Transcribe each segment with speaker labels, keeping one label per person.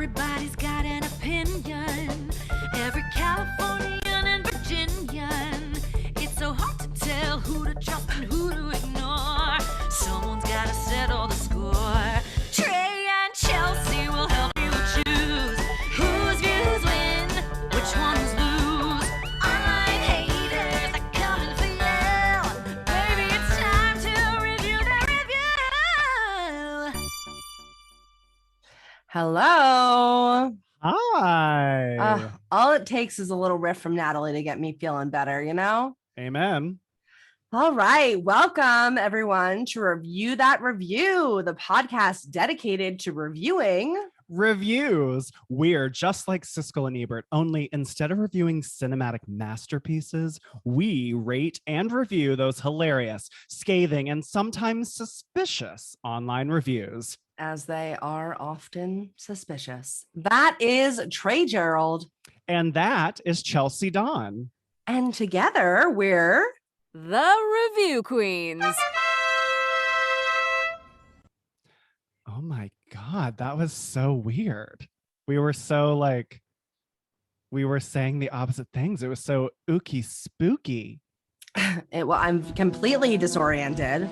Speaker 1: Everybody's got an opinion. Every Californian and Virginian. It's so hard to tell who to trust and who to ignore. Someone's gotta settle the score. Trey and Chelsey will help you choose whose views win, which ones lose. Online haters are coming for you. Baby, it's time to review the review.
Speaker 2: Hello.
Speaker 3: Hi.
Speaker 2: All it takes is a little riff from Natalie to get me feeling better, you know?
Speaker 3: Amen.
Speaker 2: All right. Welcome, everyone, to Review That Review, the podcast dedicated to reviewing
Speaker 3: Reviews. We're just like Siskel and Ebert, only instead of reviewing cinematic masterpieces, we rate and review those hilarious, scathing, and sometimes suspicious online reviews.
Speaker 2: as they are often suspicious. That is Trey Gerrald.
Speaker 3: And that is Chelsey Donn.
Speaker 2: And together we're
Speaker 1: The Review Queens.
Speaker 3: Oh my God, that was so weird. We were so we were saying the opposite things. It was so ooky spooky.
Speaker 2: I'm completely disoriented.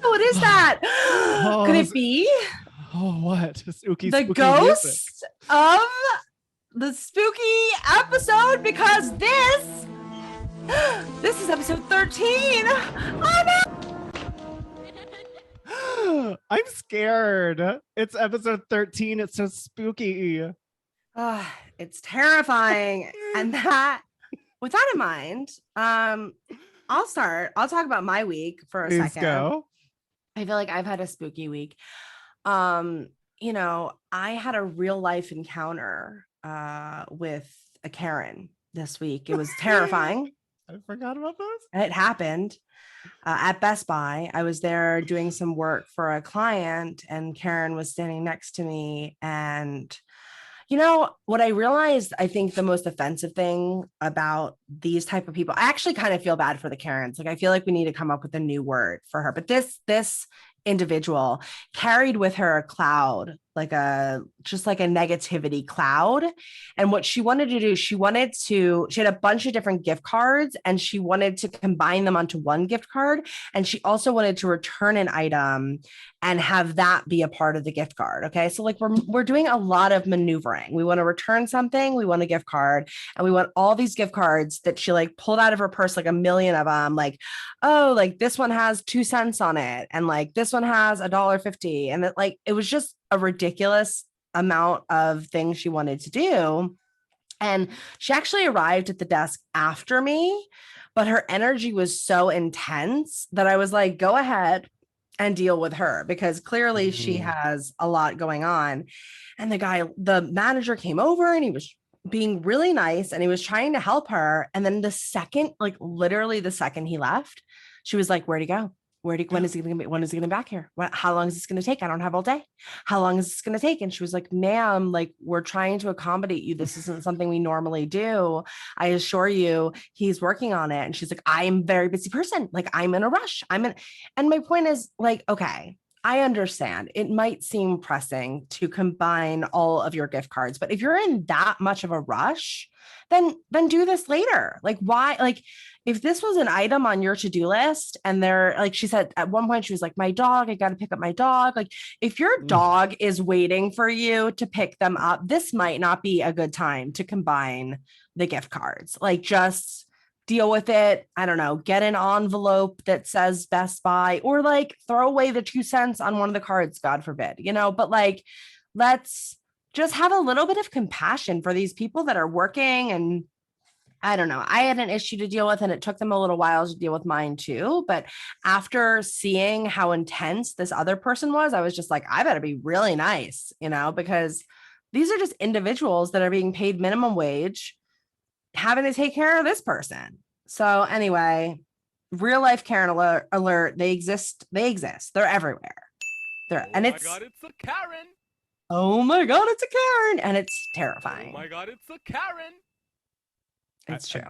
Speaker 2: What is that? Could it be
Speaker 3: Oh, what? It's ooky
Speaker 2: the
Speaker 3: spooky
Speaker 2: ghost
Speaker 3: music.
Speaker 2: of the spooky episode? Because this is episode 13. Oh no!
Speaker 3: I'm scared. It's episode 13. It's so spooky.
Speaker 2: It's terrifying. And with that in mind, I'll start. I'll talk about my week for a
Speaker 3: Please
Speaker 2: second.
Speaker 3: go.
Speaker 2: I feel like I've had a spooky week. I had a real life encounter with a Karen this week. It was terrifying.
Speaker 3: I forgot about this.
Speaker 2: It happened at Best Buy. I was there doing some work for a client, and Karen was standing next to me. And you know what I realized, I think the most offensive thing about these type of people, I actually kind of feel bad for the Karens. Like, I feel like we need to come up with a new word for her. But this individual carried with her a cloud, just like a negativity cloud. And what she wanted to do, she had a bunch of different gift cards, and she wanted to combine them onto one gift card. And she also wanted to return an item and have that be a part of the gift card. Okay. So we're doing a lot of maneuvering. We want to return something, we want a gift card, and we want all these gift cards that she pulled out of her purse, a million of them. This one has 2 cents on it, and this one has $1.50. And that it was just a ridiculous amount of things she wanted to do. And she actually arrived at the desk after me, but her energy was so intense that I was like, go ahead and deal with her, because clearly she has a lot going on. And the manager came over, and he was being really nice, and he was trying to help her. And then literally the second he left, she was like, where'd he go? When is he going to be back here? How long is this going to take? I don't have all day. How long is this going to take? And she was like, ma'am, we're trying to accommodate you. This isn't something we normally do. I assure you, he's working on it. And she's like, I'm a very busy person. I'm in a rush. And my point is okay, I understand. It might seem pressing to combine all of your gift cards, but if you're in that much of a rush, then do this later. Why? If this was an item on your to-do list, and she said at one point, she was like, my dog, I got to pick up my dog. If your dog is waiting for you to pick them up, this might not be a good time to combine the gift cards. Just deal with it. I don't know, get an envelope that says Best Buy, or throw away the 2 cents on one of the cards, God forbid, but let's just have a little bit of compassion for these people that are working. And I don't know, I had an issue to deal with, and it took them a little while to deal with mine too. But after seeing how intense this other person was, I was just like, I better be really nice, because these are just individuals that are being paid minimum wage, having to take care of this person. So anyway, real life Karen alert. They exist. They're everywhere. And it's,
Speaker 4: oh my God, it's a Karen.
Speaker 2: Oh my God, it's a Karen. And it's terrifying.
Speaker 4: Oh my God, it's a Karen.
Speaker 2: It's true.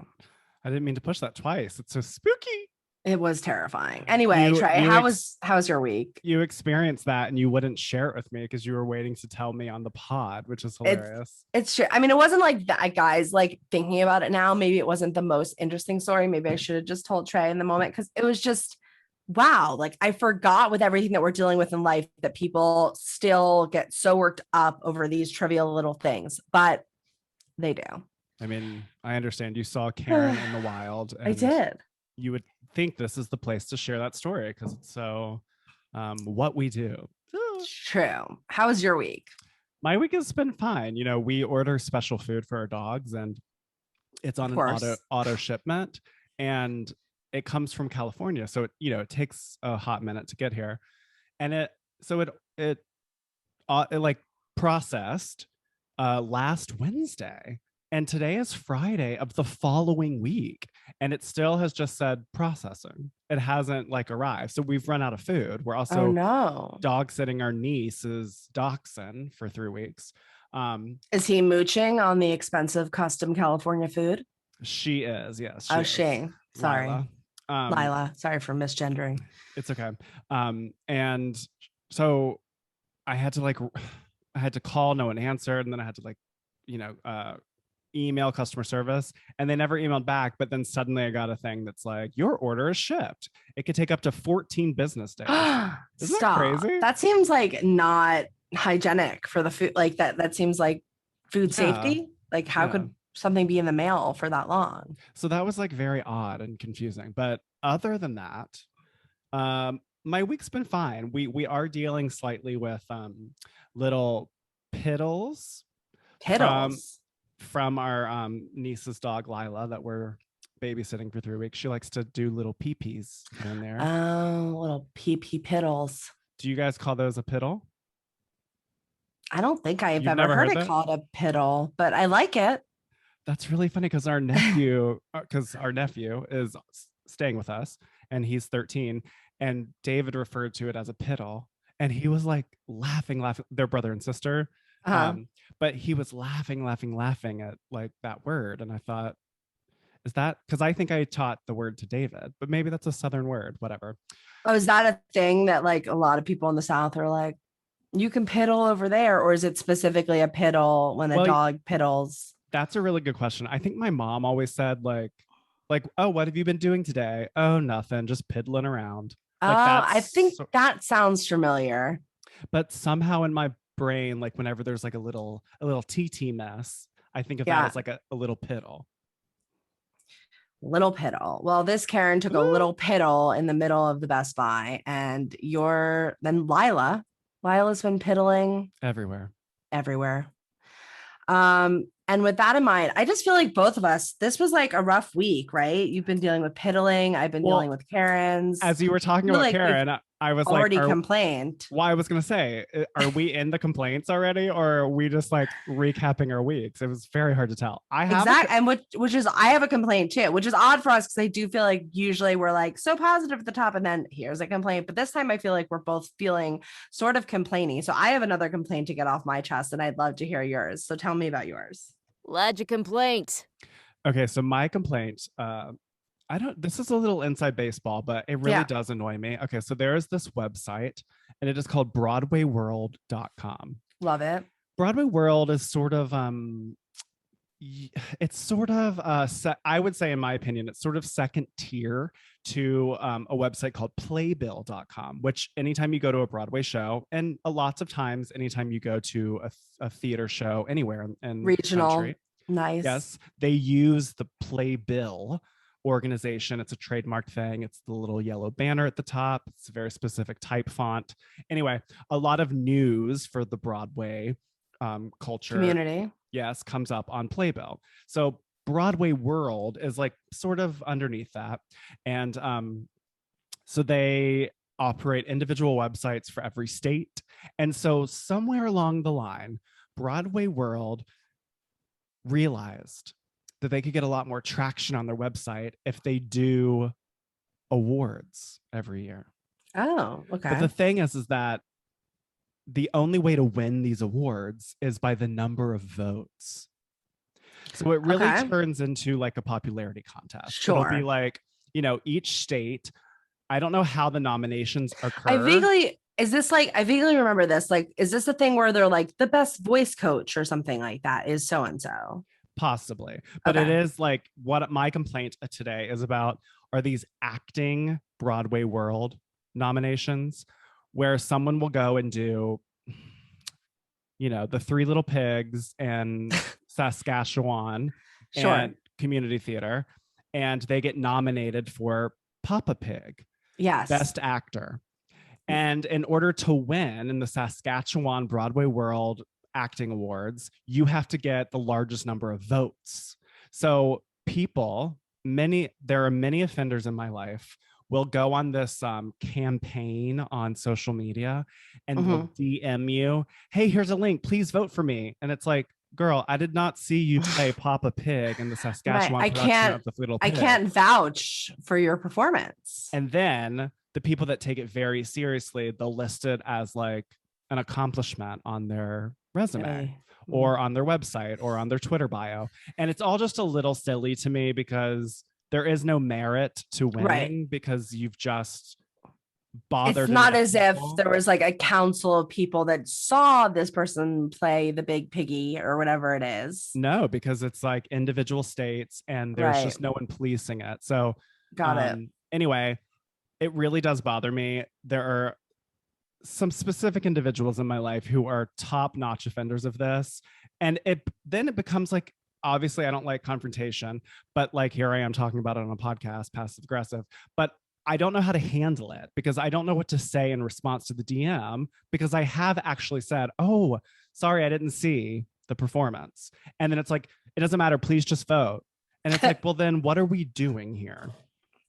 Speaker 3: I didn't mean to push that twice. It's so spooky.
Speaker 2: It was terrifying. Anyway, Trey, how was your week?
Speaker 3: You experienced that and you wouldn't share it with me because you were waiting to tell me on the pod, which is hilarious.
Speaker 2: It's true. I mean, it wasn't like that, guys. Like thinking about it now, maybe it wasn't the most interesting story. Maybe I should have just told Trey in the moment because it was just wow. Like I forgot with everything that we're dealing with in life that people still get so worked up over these trivial little things, but they do.
Speaker 3: I mean, I understand you saw Karen in the wild. And
Speaker 2: I did.
Speaker 3: You would think this is the place to share that story because it's so what we do.
Speaker 2: True. How was your week?
Speaker 3: My week has been fine. You know, we order special food for our dogs and it's on an auto shipment and it comes from California. So it takes a hot minute to get here. And it like processed last Wednesday. And today is Friday of the following week. And it still has just said processing. It hasn't like arrived. So we've run out of food. We're also dog sitting our niece's dachshund for 3 weeks.
Speaker 2: Is he mooching on the expensive custom California food?
Speaker 3: She is, yes.
Speaker 2: She sorry.
Speaker 3: Lila.
Speaker 2: Sorry for misgendering.
Speaker 3: It's okay. And so I had to call, no one answered. And then I had to email customer service and they never emailed back. But then suddenly I got a thing that's like, your order is shipped. It could take up to 14 business days. Isn't that crazy?
Speaker 2: That seems like not hygienic for the food. Like that seems like food safety. Like how could something be in the mail for that long?
Speaker 3: So that was like very odd and confusing. But other than that, my week's been fine. We are dealing slightly with little piddles. From our niece's dog Lila that we're babysitting for 3 weeks. She likes to do little pee-pees in there.
Speaker 2: Oh, little pee-pee piddles.
Speaker 3: Do you guys call those a piddle?
Speaker 2: I don't think I've ever heard it called a piddle, but I like it.
Speaker 3: That's really funny because our nephew is staying with us and he's 13 and David referred to it as a piddle and he was like laughing. They're brother and sister. But he was laughing at like that word. And I thought, is that because I think I taught the word to David, but maybe that's a Southern word, whatever.
Speaker 2: Oh, is that a thing that like a lot of people in the South are like, you can piddle over there? Or is it specifically a piddle when a dog piddles? That's
Speaker 3: a really good question. I think my mom always said like, oh, what have you been doing today? Oh, nothing, just piddling around.
Speaker 2: I think that sounds familiar.
Speaker 3: But somehow in my brain, like whenever there's like a little TT mess, I think of that as like a little piddle.
Speaker 2: Little piddle. Well, this Karen took a little piddle in the middle of the Best Buy, and then Lila's been piddling everywhere. And with that in mind, I just feel like both of us, this was like a rough week, right? You've been dealing with piddling. I've been dealing with Karens.
Speaker 3: As you were talking about like Karen, I was
Speaker 2: already complained.
Speaker 3: Well, I was going to say, are we in the complaints already? Or are we just like recapping our weeks? It was very hard to tell. I have a complaint too, which is odd for us because I do feel like usually we're like so positive at the top and then here's a complaint. But this time I feel like we're both feeling sort of complaining. So I have another complaint to get off my chest and I'd love to hear yours. So tell me about yours.
Speaker 1: Lodge a complaint.
Speaker 3: Okay, so my complaint, this is a little inside baseball, but it really does annoy me. Okay, so there is this website and it is called BroadwayWorld.com.
Speaker 2: Love it.
Speaker 3: Broadway World is sort of, I would say in my opinion, it's sort of second tier to a website called Playbill.com, which anytime you go to a Broadway show, and lots of times anytime you go to a theater show anywhere in
Speaker 2: regional,
Speaker 3: the country,
Speaker 2: nice.
Speaker 3: Yes, they use the Playbill organization. It's a trademark thing. It's the little yellow banner at the top. It's a very specific type font. Anyway, a lot of news for the Broadway culture
Speaker 2: community,
Speaker 3: yes, comes up on Playbill. So Broadway World is like sort of underneath that. And so they operate individual websites for every state. And so somewhere along the line, Broadway World realized that they could get a lot more traction on their website if they do awards every year.
Speaker 2: Oh, okay.
Speaker 3: But the thing is that the only way to win these awards is by the number of votes. So it really turns into like a popularity contest.
Speaker 2: Sure.
Speaker 3: It'll be like, each state, I don't know how the nominations occur.
Speaker 2: I vaguely remember this. Like, is this a thing where they're like the best voice coach or something like that is so-and-so?
Speaker 3: Possibly. But
Speaker 2: Okay.
Speaker 3: it is like what my complaint today is about are these acting Broadway World nominations where someone will go and do, the Three Little Pigs and Saskatchewan and community theater, and they get nominated for Papa Pig.
Speaker 2: Yes.
Speaker 3: Best actor. And in order to win in the Saskatchewan Broadway World Acting Awards, you have to get the largest number of votes. So there are many offenders in my life will go on this campaign on social media and they'll DM you, hey, here's a link, please vote for me. And it's like, girl, I did not see you play Papa Pig in the Saskatchewan production of the Little Pig.
Speaker 2: I can't vouch for your performance.
Speaker 3: And then the people that take it very seriously, they'll list it as like an accomplishment on their resume or on their website or on their Twitter bio. And it's all just a little silly to me because there is no merit to winning because you've just bothered.
Speaker 2: It's not as if there was like a council of people that saw this person play the big piggy or whatever it is.
Speaker 3: No, because it's like individual states and there's just no one policing it. So
Speaker 2: got it.
Speaker 3: Anyway, it really does bother me. There are some specific individuals in my life who are top-notch offenders of this. And then it becomes like, obviously I don't like confrontation, but like here I am talking about it on a podcast, passive aggressive, but I don't know how to handle it because I don't know what to say in response to the DM because I have actually said, oh, sorry, I didn't see the performance. And then it's like, it doesn't matter, please just vote. And it's like, well, then what are we doing here?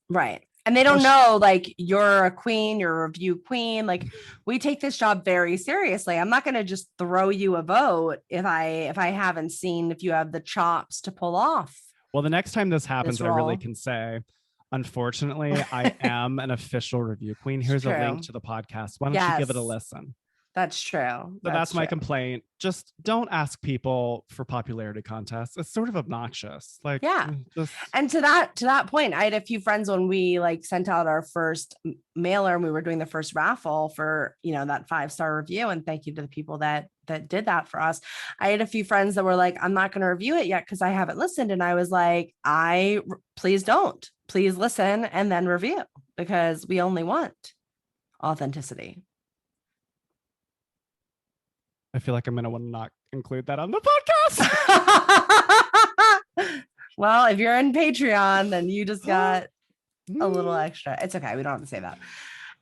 Speaker 2: Right. And they don't know, like, you're a queen, you're a review queen. Like, we take this job very seriously. I'm not going to just throw you a vote if I haven't seen if you have the chops to pull off.
Speaker 3: Well, the next time this happens, I really can say, unfortunately, I am an official review queen. Here's a link to the podcast. Why don't you give it a listen?
Speaker 2: That's true.
Speaker 3: That's my complaint. Just don't ask people for popularity contests. It's sort of obnoxious. Like,
Speaker 2: And to that point, I had a few friends when we like sent out our first mailer and we were doing the first raffle for, that 5-star review. And thank you to the people that did that for us. I had a few friends that were like, I'm not going to review it yet because I haven't listened. And I was like, please don't. Please listen and then review because we only want authenticity.
Speaker 3: I feel like I'm going to want to not include that on the podcast.
Speaker 2: Well, if you're in Patreon, then you just got a little extra. It's okay. We don't have to say that.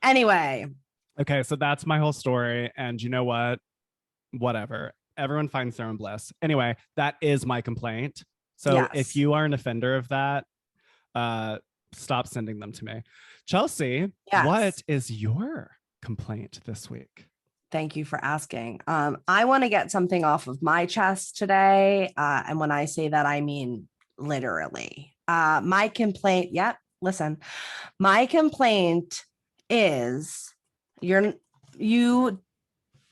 Speaker 2: Anyway.
Speaker 3: Okay. So that's my whole story. And you know what? Whatever. Everyone finds their own bliss. Anyway, that is my complaint. So if you are an offender of that, stop sending them to me. Chelsey, what is your complaint this week?
Speaker 2: Thank you for asking. I want to get something off of my chest today. And when I say that, I mean literally. My complaint, my complaint is you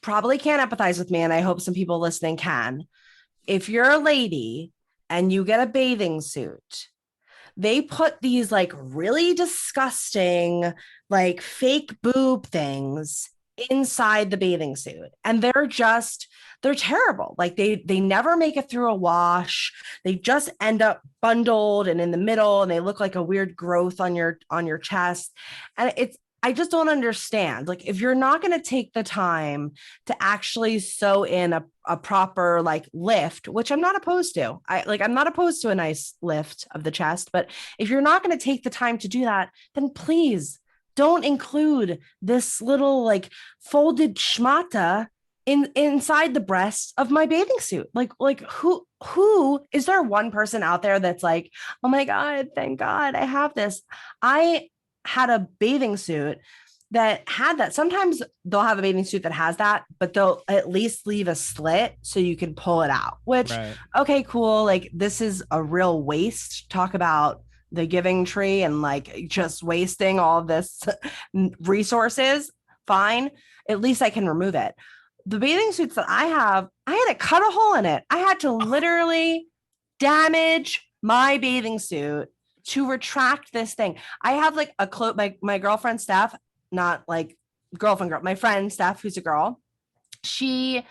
Speaker 2: probably can't empathize with me, and I hope some people listening can. If you're a lady and you get a bathing suit, they put these like really disgusting, like fake boob things inside the bathing suit, and they're terrible. Like they never make it through a wash. They just end up bundled and in the middle, and they look like a weird growth on your chest. And I just don't understand. Like, if you're not going to take the time to actually sew in a proper like lift, which I'm not opposed to. I'm not opposed to a nice lift of the chest, but if you're not going to take the time to do that, then please don't include this little like folded schmata inside the breast of my bathing suit. Like who is there one person out there that's like, oh my God, thank God I have this. I had a bathing suit that had that. Sometimes they'll have a bathing suit that has that, but they'll at least leave a slit so you can pull it out, which, okay, cool. Like, this is a real waste. Talk about the giving tree and like just wasting all of this resources. Fine. At least I can remove it. The bathing suits that I have, I had to cut a hole in it. I had to literally damage my bathing suit to retract this thing. I have like my girlfriend Steph, not like my friend Steph, who's a girl. She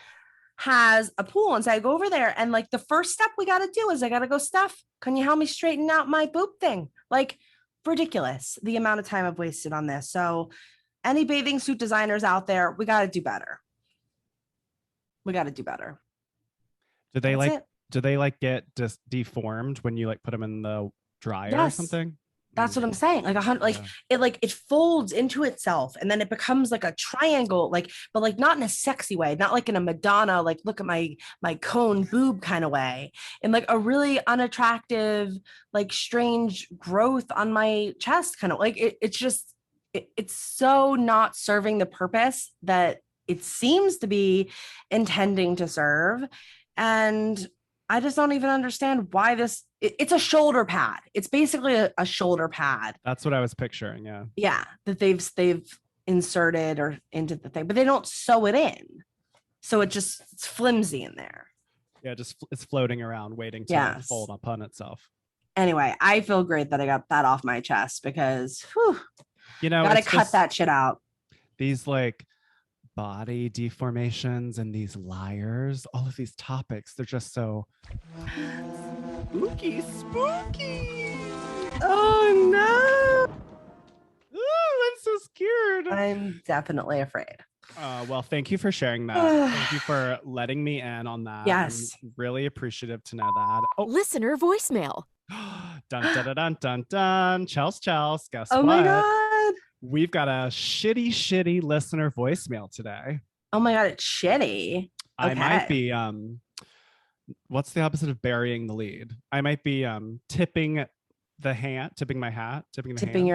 Speaker 2: has a pool, and so I go over there, and like the first step we got to do is I got to go, Steph, can you help me straighten out my boob thing? Like, ridiculous the amount of time I've wasted on this. So any bathing suit designers out there, we got to do better. We got to do better.
Speaker 3: Do they like get just deformed when you like put them in the dryer or something?
Speaker 2: That's what I'm saying. Like it folds into itself, and then it becomes like a triangle, but like not in a sexy way, not like in a Madonna, like look at my cone boob kind of way, in like a really unattractive, like strange growth on my chest, kind of like it's so not serving the purpose that it seems to be intending to serve. And I just don't even understand why it's a shoulder pad. It's basically a shoulder pad.
Speaker 3: That's what I was picturing. Yeah.
Speaker 2: Yeah. That they've inserted or into the thing, but they don't sew it in. So it's flimsy in there.
Speaker 3: Yeah. It's floating around waiting to fold upon itself.
Speaker 2: Anyway, I feel great that I got that off my chest because, gotta cut that shit out.
Speaker 3: These like body deformations and these liars, all of these topics, they're just so spooky.
Speaker 2: Oh no.
Speaker 3: Ooh, I'm so scared.
Speaker 2: I'm definitely afraid.
Speaker 3: Well, thank you for sharing that. Thank you for letting me in on that.
Speaker 2: Yes.
Speaker 3: I'm really appreciative to know that. Oh.
Speaker 1: Listener voicemail.
Speaker 3: Dun, dun, dun, dun, dun, dun. Chelsey, guess what?
Speaker 2: Oh my God.
Speaker 3: We've got a shitty listener voicemail today.
Speaker 2: Oh my God, it's shitty.
Speaker 3: I might be what's the opposite of burying the lead? I might be tipping your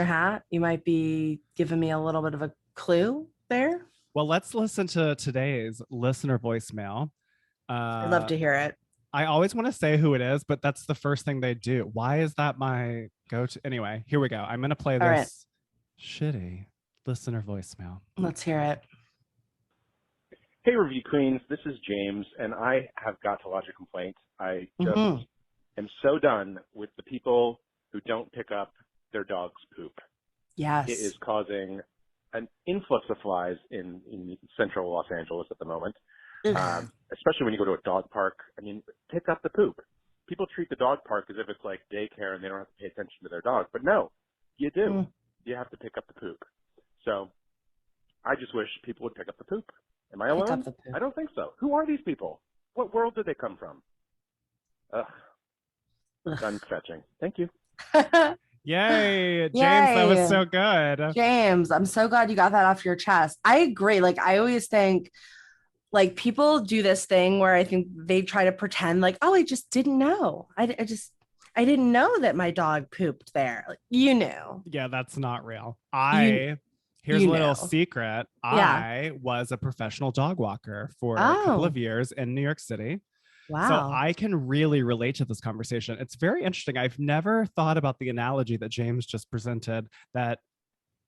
Speaker 3: hat.
Speaker 2: You might be giving me a little bit of a clue there.
Speaker 3: Well, let's listen to today's listener voicemail.
Speaker 2: I'd love to hear it.
Speaker 3: I always want to say who it is, but that's the first thing they do. Why is that my go-to? Anyway, here we go. I'm going to play this shitty listener voicemail.
Speaker 2: Let's hear it.
Speaker 4: Hey, Review Queens. This is James, and I have got to lodge a complaint. I just am so done with the people who don't pick up their dog's poop.
Speaker 2: Yes.
Speaker 4: It is causing an influx of flies in central Los Angeles at the moment, especially when you go to a dog park. I mean, pick up the poop. People treat the dog park as if it's like daycare and they don't have to pay attention to their dog. But no, you do. You have to pick up the poop. So I just wish people would pick up the poop. Am I alone? I don't think so. Who are these people? What world did they come from? Done fetching. Thank you.
Speaker 3: Yay, James, that was so good.
Speaker 2: James, I'm so glad you got that off your chest. I agree. Like, I always think, like, people do this thing where I think they try to pretend like, oh, I just didn't know. I didn't know that my dog pooped there. Like, you knew.
Speaker 3: Yeah, that's not real. Here's a little secret. I was a professional dog walker for a couple of years in New York City.
Speaker 2: Wow.
Speaker 3: So I can really relate to this conversation. It's very interesting. I've never thought about the analogy that James just presented, that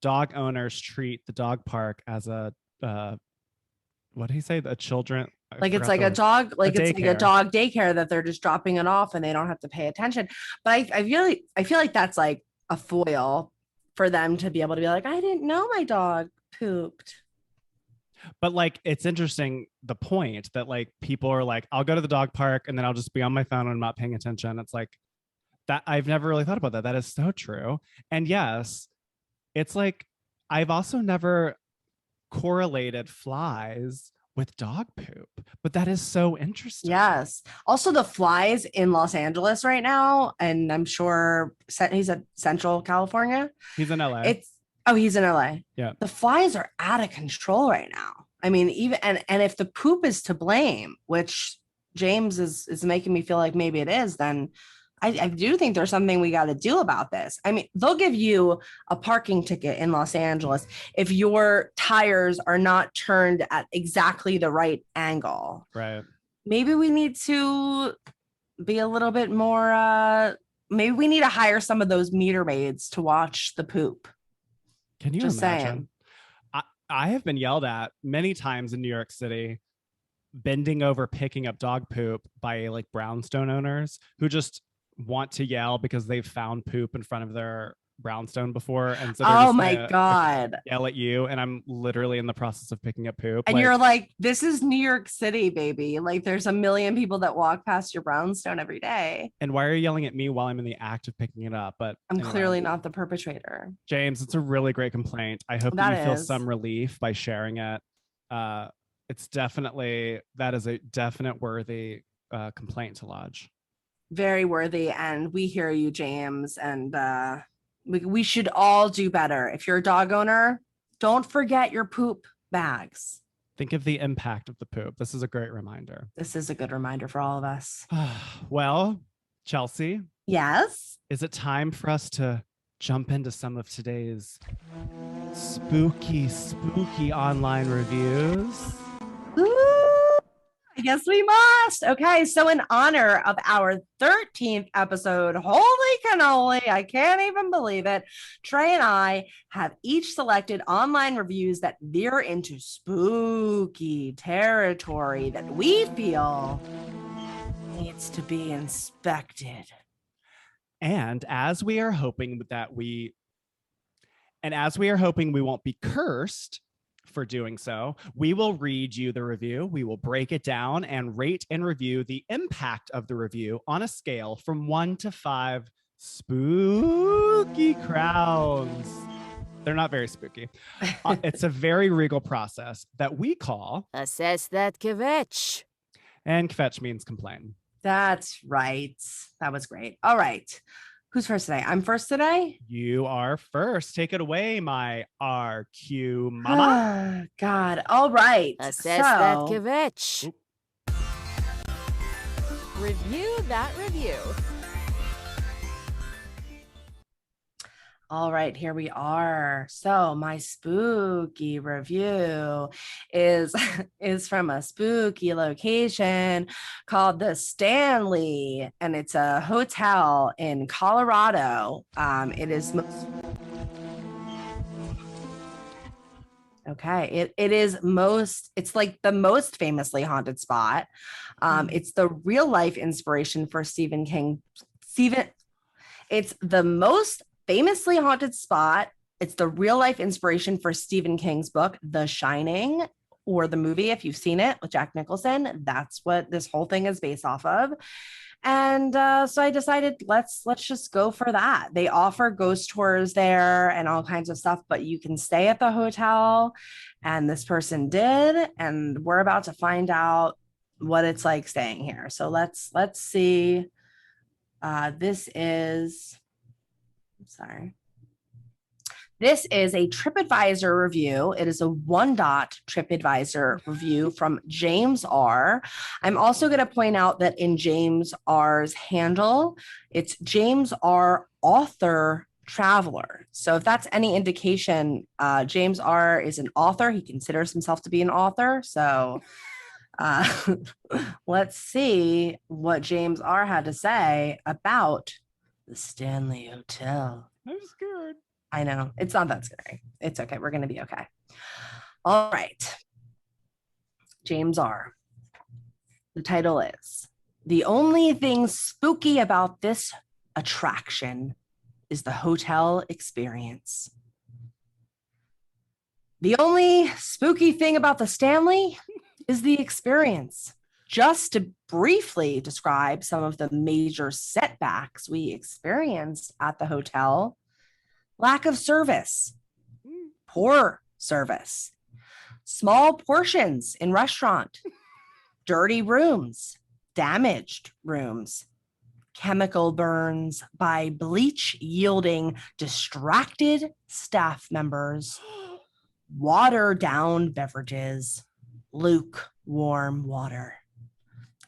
Speaker 3: dog owners treat the dog park as a, what did he say? The children.
Speaker 2: Like it's like a dog, like it's like a dog daycare that they're just dropping it off and they don't have to pay attention. But I feel like that's like a foil for them to be able to be like, I didn't know my dog pooped.
Speaker 3: But like, it's interesting, the point that like people are like, I'll go to the dog park and then I'll just be on my phone and I'm not paying attention. It's like that. I've never really thought about that. That is so true. And yes, it's like, I've also never correlated flies with dog poop, but that is so interesting.
Speaker 2: Yes. Also, the flies in Los Angeles right now, and I'm sure he's at Central California.
Speaker 3: He's in LA.
Speaker 2: He's in LA.
Speaker 3: Yeah.
Speaker 2: The flies are out of control right now. I mean, even and if the poop is to blame, which James is making me feel like maybe it is, then I do think there's something we got to do about this. I mean, they'll give you a parking ticket in Los Angeles if your tires are not turned at exactly the right angle.
Speaker 3: Right.
Speaker 2: Maybe we need to be a little bit more, maybe we need to hire some of those meter maids to watch the poop.
Speaker 3: Can you
Speaker 2: Just
Speaker 3: imagine?
Speaker 2: saying.
Speaker 3: I have been yelled at many times in New York City, bending over, picking up dog poop by like brownstone owners who just want to yell because they've found poop in front of their brownstone before, and so they're
Speaker 2: Oh
Speaker 3: just
Speaker 2: my
Speaker 3: gonna
Speaker 2: God.
Speaker 3: yell at you, and I'm literally in the process of picking up poop.
Speaker 2: And you're like, this is New York City, baby. Like there's a million people that walk past your brownstone every day.
Speaker 3: and why are you yelling at me while I'm in the act of picking it up? But
Speaker 2: I'm
Speaker 3: anyway,
Speaker 2: clearly not the perpetrator.
Speaker 3: James, it's a really great complaint. I hope that you feel some relief by sharing it. It's definitely, that is a definite worthy complaint to lodge.
Speaker 2: Very worthy. And we hear you, James. And we should all do better. If you're a dog owner, don't forget your poop bags.
Speaker 3: Think of the impact of the poop. This is a great reminder.
Speaker 2: This is a good reminder for all of us.
Speaker 3: Well, Chelsey.
Speaker 2: Yes?
Speaker 3: Is it time for us to jump into some of today's spooky online reviews?
Speaker 2: Ooh, I guess we must. Okay, so in honor of our 13th episode, holy cannoli, I can't even believe it. Trey and I have each selected online reviews that veer into spooky territory that we feel needs to be inspected.
Speaker 3: And as we are hoping we won't be cursed for doing so, we will read you the review, we will break it down and rate and review the impact of the review on a scale from 1 to 5 spooky crowns. They're not very spooky. It's a very regal process that we call
Speaker 1: Assess that kvetch.
Speaker 3: And kvetch means complain.
Speaker 2: That's right. That was great. All right. Who's first today? I'm first today?
Speaker 3: You are first. Take it away, my RQ mama.
Speaker 2: God. All right.
Speaker 1: Assess that kvetch. Review that review.
Speaker 2: All right, here we are. So my spooky review is from a spooky location called the Stanley, and it's a hotel in Colorado. It is it's like the most famously haunted spot. It's the real life inspiration for it's the most famously haunted spot. It's the real life inspiration for Stephen King's book, The Shining, or the movie, if you've seen it, with Jack Nicholson. That's what this whole thing is based off of. And so I decided, let's just go for that. They offer ghost tours there and all kinds of stuff, but you can stay at the hotel. And this person did, and we're about to find out what it's like staying here. So let's see. This is a TripAdvisor review. It is a 1-dot TripAdvisor review from James R. I'm also going to point out that in James R's handle, it's James R. Author Traveler. So if that's any indication, James R. is an author. He considers himself to be an author. So let's see what James R. had to say about the Stanley Hotel.
Speaker 3: I'm scared.
Speaker 2: I know. It's not that scary. It's okay. We're going to be okay. All right. James R. The title is, "The only thing spooky about this attraction is the hotel experience." The only spooky thing about the Stanley is the experience. Just to briefly describe some of the major setbacks we experienced at the hotel: lack of service, poor service, small portions in restaurant, dirty rooms, damaged rooms, chemical burns by bleach yielding distracted staff members, watered down beverages, lukewarm water.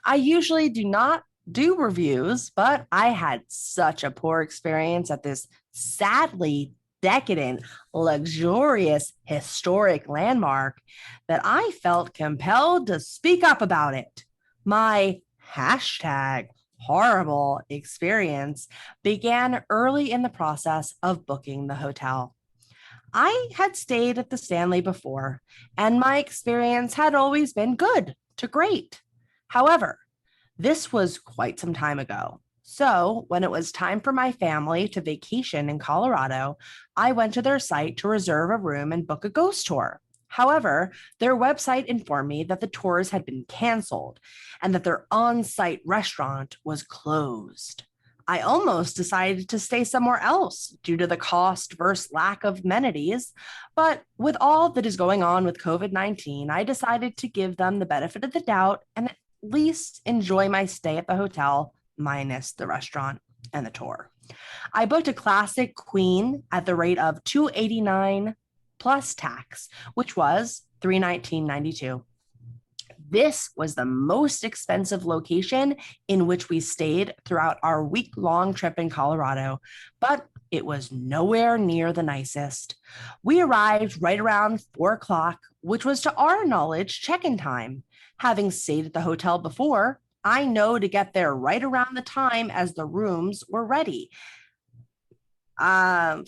Speaker 2: I usually do not do reviews, but I had such a poor experience at this sadly decadent, luxurious, historic landmark that I felt compelled to speak up about it. My #horrible experience began early in the process of booking the hotel. I had stayed at the Stanley before, and my experience had always been good to great. However, this was quite some time ago, So when it was time for my family to vacation in Colorado, I went to their site to reserve a room and book a ghost tour. However, their website informed me that the tours had been canceled and that their on-site restaurant was closed. I almost decided to stay somewhere else due to the cost versus lack of amenities. But with all that is going on with COVID-19, I decided to give them the benefit of the doubt and at least enjoy my stay at the hotel minus the restaurant and the tour. I booked a classic queen at the rate of $289 plus tax, which was $319.92. This was the most expensive location in which we stayed throughout our week-long trip in Colorado, but it was nowhere near the nicest. We arrived right around 4 o'clock, which was to our knowledge check-in time. Having stayed at the hotel before, I know to get there right around the time as the rooms were ready. Having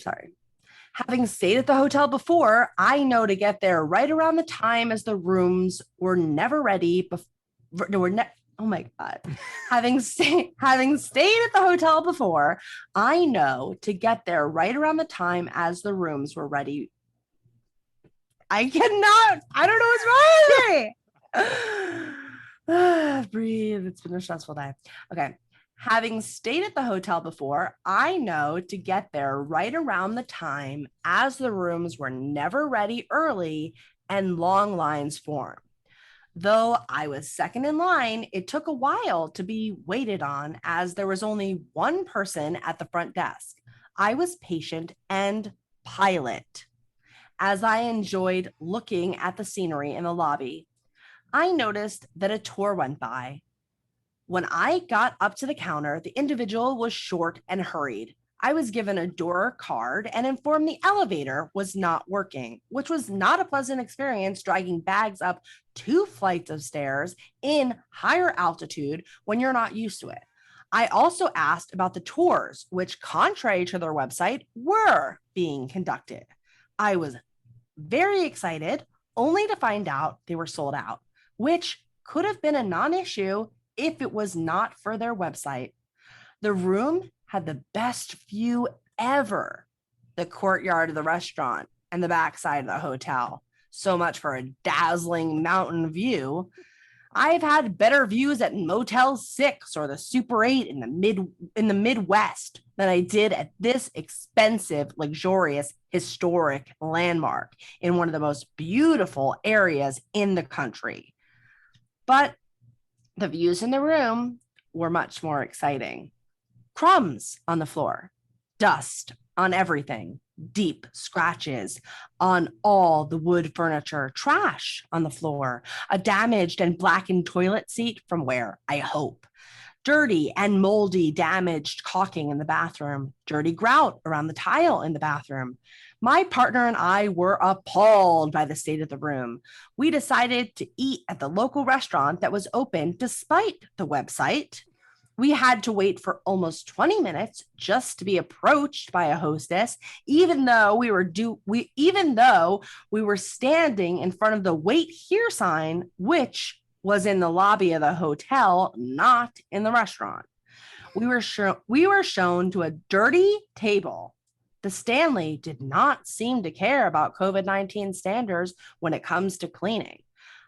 Speaker 2: stayed at the hotel before, I know to get there right around the time as the rooms were never ready. Oh my God. Having stayed at the hotel before, I know to get there right around the time as the rooms were ready. I don't know what's wrong with me. Breathe. It's been a stressful day. Okay. Having stayed at the hotel before, I know to get there right around the time as the rooms were never ready early and long lines formed. Though I was second in line, it took a while to be waited on as there was only one person at the front desk. I was patient and pilot. As I enjoyed looking at the scenery in the lobby, I noticed that a tour went by. When I got up to the counter, the individual was short and hurried. I was given a door card and informed the elevator was not working, which was not a pleasant experience dragging bags up 2 flights of stairs in higher altitude when you're not used to it. I also asked about the tours, which, contrary to their website, were being conducted. I was very excited, only to find out they were sold out, which could have been a non-issue if it was not for their website. The room had the best view ever. The courtyard of the restaurant and the backside of the hotel. So much for a dazzling mountain view. I've had better views at Motel 6 or the Super 8 in the Midwest than I did at this expensive, luxurious, historic landmark in one of the most beautiful areas in the country. But the views in the room were much more exciting. Crumbs on the floor, dust on everything, deep scratches on all the wood furniture, trash on the floor, a damaged and blackened toilet seat from where I hope, dirty and moldy, damaged caulking in the bathroom, dirty grout around the tile in the bathroom. My partner and I were appalled by the state of the room. We decided to eat at the local restaurant that was open despite the website. We had to wait for almost 20 minutes just to be approached by a hostess, even though we were standing in front of the "Wait Here" sign, which was in the lobby of the hotel, not in the restaurant. We were shown to a dirty table. The Stanley did not seem to care about COVID-19 standards when it comes to cleaning.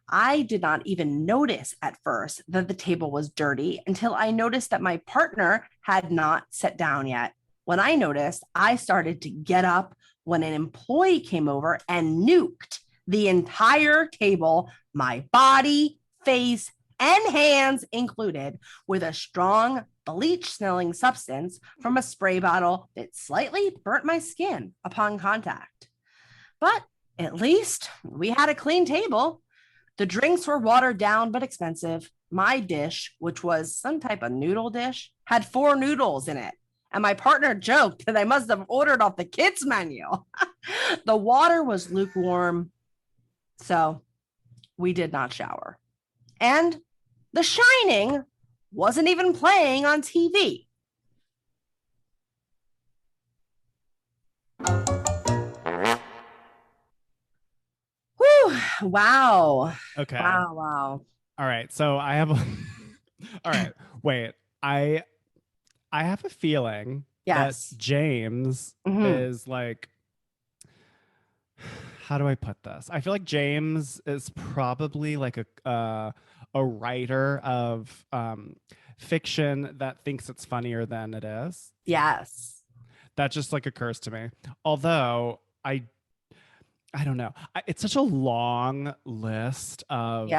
Speaker 2: I did not even notice at first that the table was dirty until I noticed that my partner had not sat down yet. When I noticed, I started to get up when an employee came over and nuked the entire table, my body, face, and hands included, with a strong bleach-smelling substance from a spray bottle that slightly burnt my skin upon contact. But at least we had a clean table. The drinks were watered down but expensive. My dish, which was some type of noodle dish, had 4 noodles in it. And my partner joked that I must have ordered off the kids' menu. The water was lukewarm, so we did not shower. And The Shining wasn't even playing on TV. Whew, wow.
Speaker 3: Okay.
Speaker 2: Wow.
Speaker 3: All right. So I have. All right. Wait. I have a feeling
Speaker 2: Yes.
Speaker 3: that James is like, how do I put this? I feel like James is probably like a writer of fiction that thinks it's funnier than it is.
Speaker 2: Yes.
Speaker 3: That just like occurs to me. Although I don't know. It's such a long list of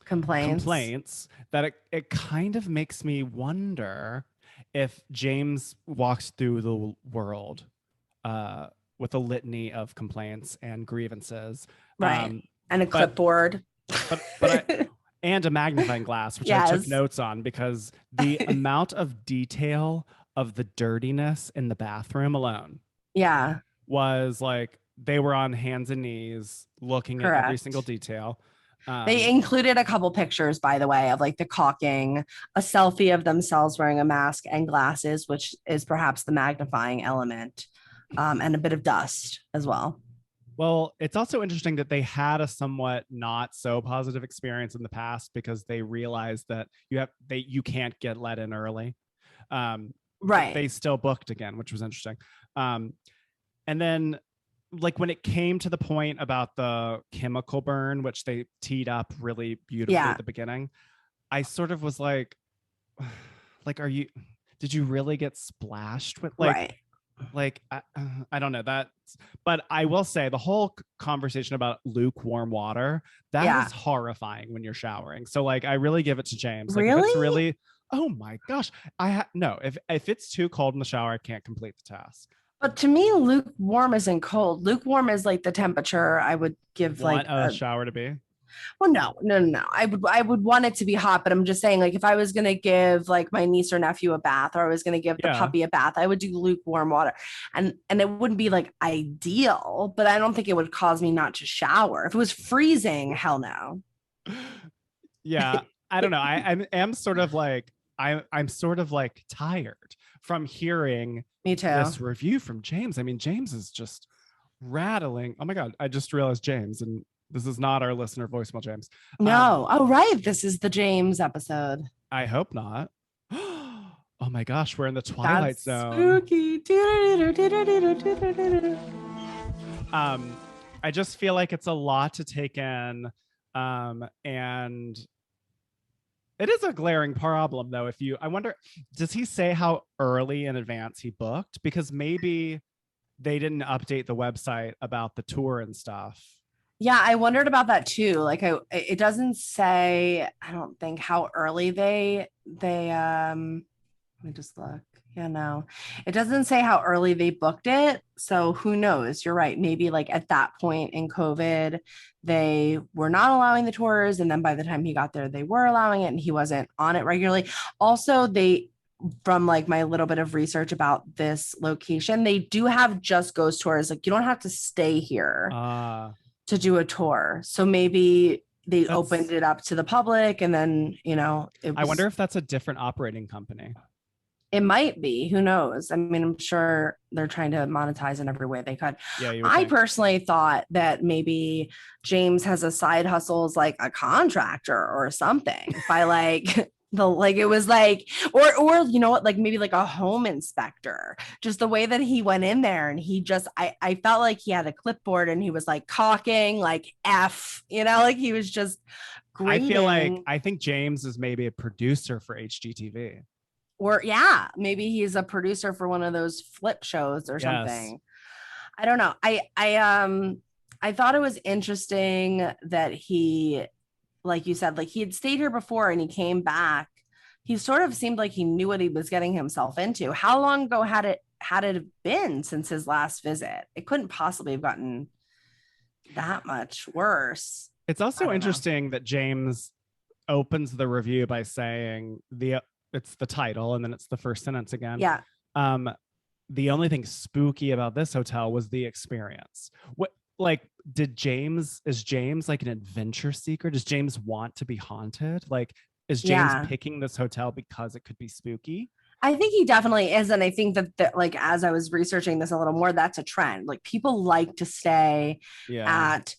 Speaker 3: complaints that it kind of makes me wonder if James walks through the world with a litany of complaints and grievances.
Speaker 2: Right. And a clipboard.
Speaker 3: And a magnifying glass, which I took notes on because the amount of detail of the dirtiness in the bathroom alone was like they were on hands and knees looking at every single detail.
Speaker 2: They included a couple pictures, by the way, of like the caulking, a selfie of themselves wearing a mask and glasses, which is perhaps the magnifying element, and a bit of dust as well.
Speaker 3: Well, it's also interesting that they had a somewhat not so positive experience in the past because they realized that you can't get let in early.
Speaker 2: Right.
Speaker 3: They still booked again, which was interesting. And then like when it came to the point about the chemical burn, which they teed up really beautifully at the beginning, I sort of was like, did you really get splashed with like, I don't know that, but I will say the whole conversation about lukewarm water, that is horrifying when you're showering. So like, I really give it to James. Like, if it's really, oh my gosh, no, if it's too cold in the shower, I can't complete the task.
Speaker 2: But to me, lukewarm isn't cold. Lukewarm is like the temperature I would give
Speaker 3: like a shower to be.
Speaker 2: Well, no. I would want it to be hot, but I'm just saying, like, if I was gonna give like my niece or nephew a bath, or I was gonna give the puppy a bath, I would do lukewarm water, and it wouldn't be like ideal, but I don't think it would cause me not to shower. If it was freezing, hell no.
Speaker 3: Yeah, I don't know. I am sort of like I'm sort of like tired from hearing this review from James. I mean, James is just rattling. Oh my God, I just realized James, and this is not our listener voicemail, James.
Speaker 2: No. Oh, right. This is the James episode.
Speaker 3: I hope not. Oh my gosh, we're in the Twilight Zone.
Speaker 2: Spooky.
Speaker 3: I just feel like it's a lot to take in. And it is a glaring problem, though. I wonder, does he say how early in advance he booked? Because maybe they didn't update the website about the tour and stuff.
Speaker 2: Yeah, I wondered about that too. Like, it doesn't say, I don't think, how early they let me just look. Yeah, no, it doesn't say how early they booked it. So who knows? You're right. Maybe like at that point in COVID, they were not allowing the tours. And then by the time he got there, they were allowing it and he wasn't on it regularly. Also, from like my little bit of research about this location, they do have just ghost tours. Like, you don't have to stay here to do a tour. So maybe they opened it up to the public and then,
Speaker 3: I wonder if that's a different operating company.
Speaker 2: It might be. Who knows? I mean, I'm sure they're trying to monetize in every way they could.
Speaker 3: Yeah,
Speaker 2: I personally thought that maybe James has a side hustle as like a contractor or something by like it was like, or you know what, like maybe like a home inspector, just the way that he went in there and he just, I felt like he had a clipboard and he was like caulking like F, like he was just grading.
Speaker 3: I think James is maybe a producer for HGTV.
Speaker 2: Or maybe he's a producer for one of those flip shows or something. I don't know. I thought it was interesting that he, like you said, like he had stayed here before and he came back. He sort of seemed like he knew what he was getting himself into. How long ago had it been since his last visit? It couldn't possibly have gotten that much worse.
Speaker 3: It's also interesting that James opens the review by saying it's the title and then it's the first sentence again.
Speaker 2: Yeah.
Speaker 3: The only thing spooky about this hotel was the experience. Is James like an adventure seeker? Does James want to be haunted? Like, is James picking this hotel because it could be spooky?
Speaker 2: I think he definitely is. And I think that like, as I was researching this a little more, that's a trend. Like, people like to stay at